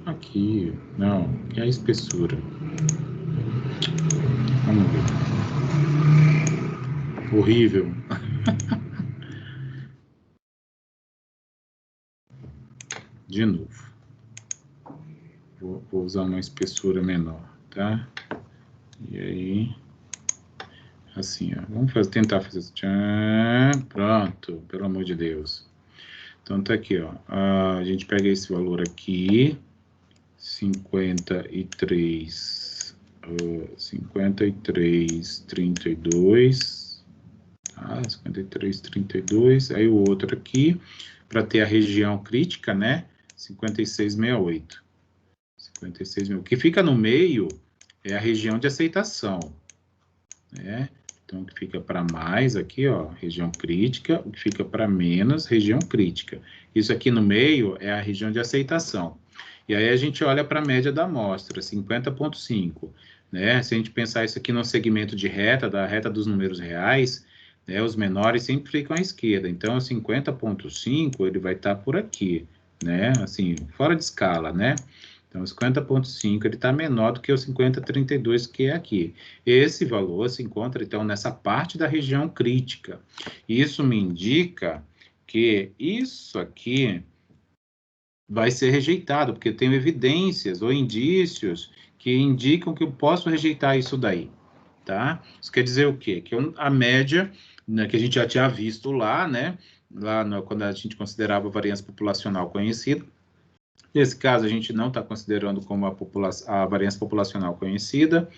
Aqui. Não, que é a espessura. Vamos ver. Horrível. De novo. Vou usar uma espessura menor, tá? E aí... Assim, ó. Vamos tentar fazer isso. Pronto, pelo amor de Deus. Então, tá aqui, ó. A gente pega esse valor aqui. 53,32, tá? 53,32, aí o outro aqui, para ter a região crítica, né? 56,68. 56,68. O que fica no meio é a região de aceitação, né? Então, o que fica para mais aqui, ó, região crítica, o que fica para menos, região crítica. Isso aqui no meio é a região de aceitação. E aí a gente olha para a média da amostra, 50,5, né? Se a gente pensar isso aqui no segmento de reta, da reta dos números reais, né, os menores sempre ficam à esquerda. Então, 50,5 ele vai estar por aqui, né? Assim, fora de escala, né? Então, 50,5 ele está menor do que o 50,32 que é aqui. Esse valor se encontra, então, nessa parte da região crítica. Isso me indica que isso aqui vai ser rejeitado, porque eu tenho evidências ou indícios que indicam que eu posso rejeitar isso daí, tá? Isso quer dizer o quê? Que a média, né, que a gente já tinha visto lá, né? Quando a gente considerava a variância populacional conhecida. Nesse caso, a gente não está considerando como a variância populacional conhecida.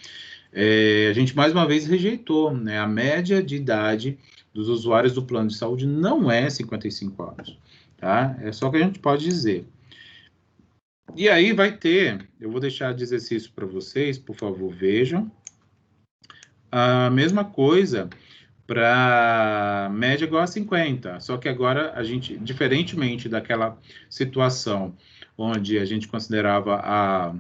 A gente, mais uma vez, rejeitou, né? A média de idade dos usuários do plano de saúde não é 55 anos. tá? É só o que a gente pode dizer. E aí vai ter, eu vou deixar de exercício para vocês, por favor, vejam. A mesma coisa para média igual a 50, só que agora a gente, diferentemente daquela situação onde a gente considerava a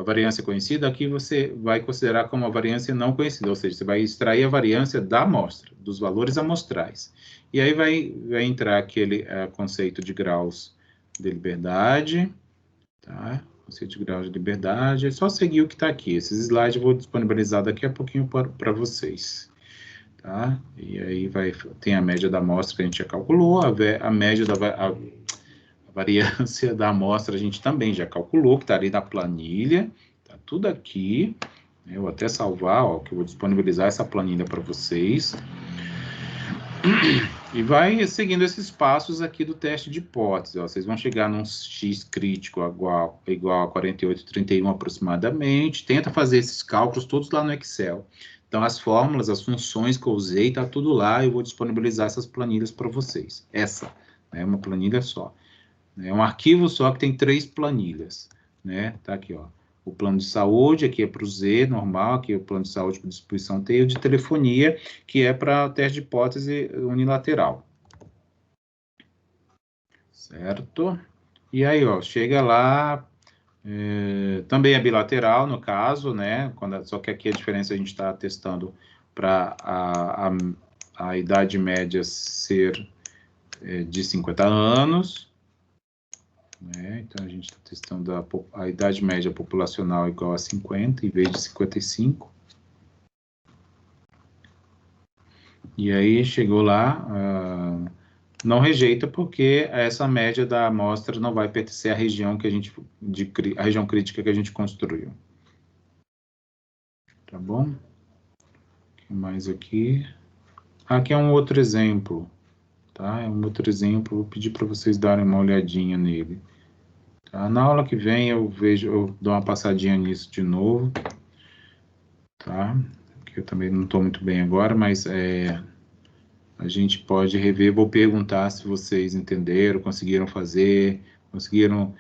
variância conhecida, aqui você vai considerar como a variância não conhecida, ou seja, você vai extrair a variância da amostra, dos valores amostrais. E aí vai entrar aquele conceito de graus de liberdade, tá? Conceito de graus de liberdade, é só seguir o que está aqui. Esses slides eu vou disponibilizar daqui a pouquinho para vocês. Tá? E aí tem a média da amostra que a gente já calculou, a média a variância da amostra a gente também já calculou, que está ali na planilha, tá tudo aqui. Eu vou até salvar, ó, que eu vou disponibilizar essa planilha para vocês. E vai seguindo esses passos aqui do teste de hipótese. Ó. Vocês vão chegar num X crítico igual a 48,31 aproximadamente. Tenta fazer esses cálculos todos lá no Excel. Então, as fórmulas, as funções que eu usei, tá tudo lá. Eu vou disponibilizar essas planilhas para vocês. Essa é uma planilha só. É um arquivo só que tem 3 planilhas. Né? Tá aqui, ó. O plano de saúde, aqui é para o Z, normal, aqui é o plano de saúde para distribuição T, e o de telefonia, que é para teste de hipótese unilateral. Certo? E aí, ó, chega lá, também é bilateral, no caso, né? Só que aqui a diferença a gente está testando para a idade média ser de 50 anos, né? Então, a gente está testando a idade média populacional igual a 50, em vez de 55. E aí, chegou lá, não rejeita, porque essa média da amostra não vai pertencer à região a região crítica que a gente construiu. Tá bom? O que mais aqui? Aqui é um outro exemplo, tá? É um outro exemplo, vou pedir para vocês darem uma olhadinha nele. Tá? Na aula que vem eu dou uma passadinha nisso de novo, tá? Que eu também não estou muito bem agora, mas a gente pode rever. Vou perguntar se vocês entenderam, conseguiram fazer, conseguiram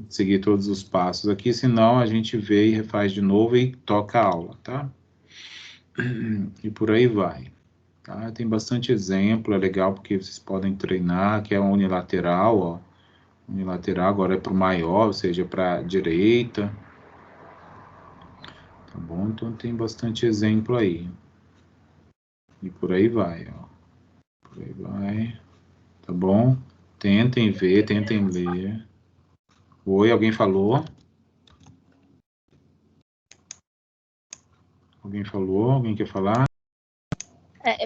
seguir todos os passos aqui, senão a gente vê e refaz de novo e toca a aula, tá? E por aí vai. Tá? Tem bastante exemplo, é legal porque vocês podem treinar, que é unilateral, ó. Unilateral agora é para o maior, ou seja, para a direita. Tá bom? Então tem bastante exemplo aí. E por aí vai, ó. Por aí vai. Tá bom? Tentem ver, tentem ler. Oi, alguém falou? Alguém falou? Alguém quer falar?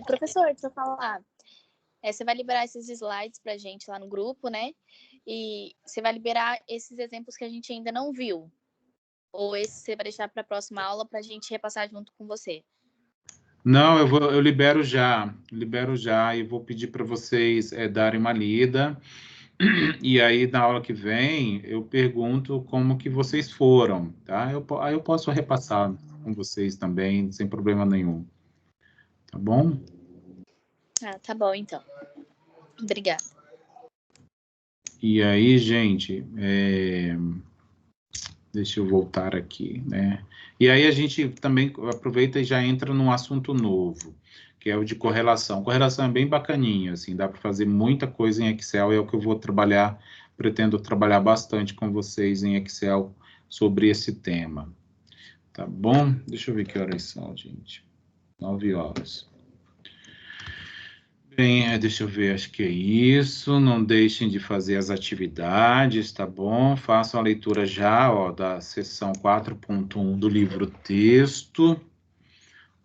Professor, deixa eu falar. Você vai liberar esses slides pra gente lá no grupo, né? E você vai liberar esses exemplos que a gente ainda não viu. Ou esse você vai deixar para a próxima aula para a gente repassar junto com você? Não, eu libero já e vou pedir para vocês darem uma lida. E aí, na aula que vem, eu pergunto como que vocês foram, tá? Aí eu posso repassar com vocês também, sem problema nenhum. Tá bom? Tá bom, então. Obrigada. E aí, gente, deixa eu voltar aqui, né? E aí a gente também aproveita e já entra num assunto novo, que é o de correlação. Correlação é bem bacaninha, assim, dá para fazer muita coisa em Excel, e é o que eu vou trabalhar, pretendo trabalhar bastante com vocês em Excel sobre esse tema. Tá bom? Deixa eu ver que horas são, gente. 9 horas. Bem, deixa eu ver, acho que é isso. Não deixem de fazer as atividades, tá bom? Façam a leitura já, ó, da seção 4.1 do livro texto,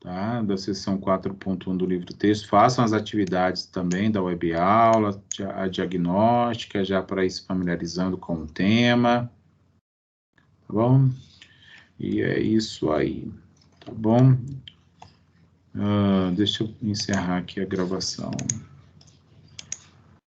tá? Da seção 4.1 do livro texto. Façam as atividades também da web aula, a diagnóstica, já para ir se familiarizando com o tema, tá bom? E é isso aí, tá bom? Deixa eu encerrar aqui a gravação.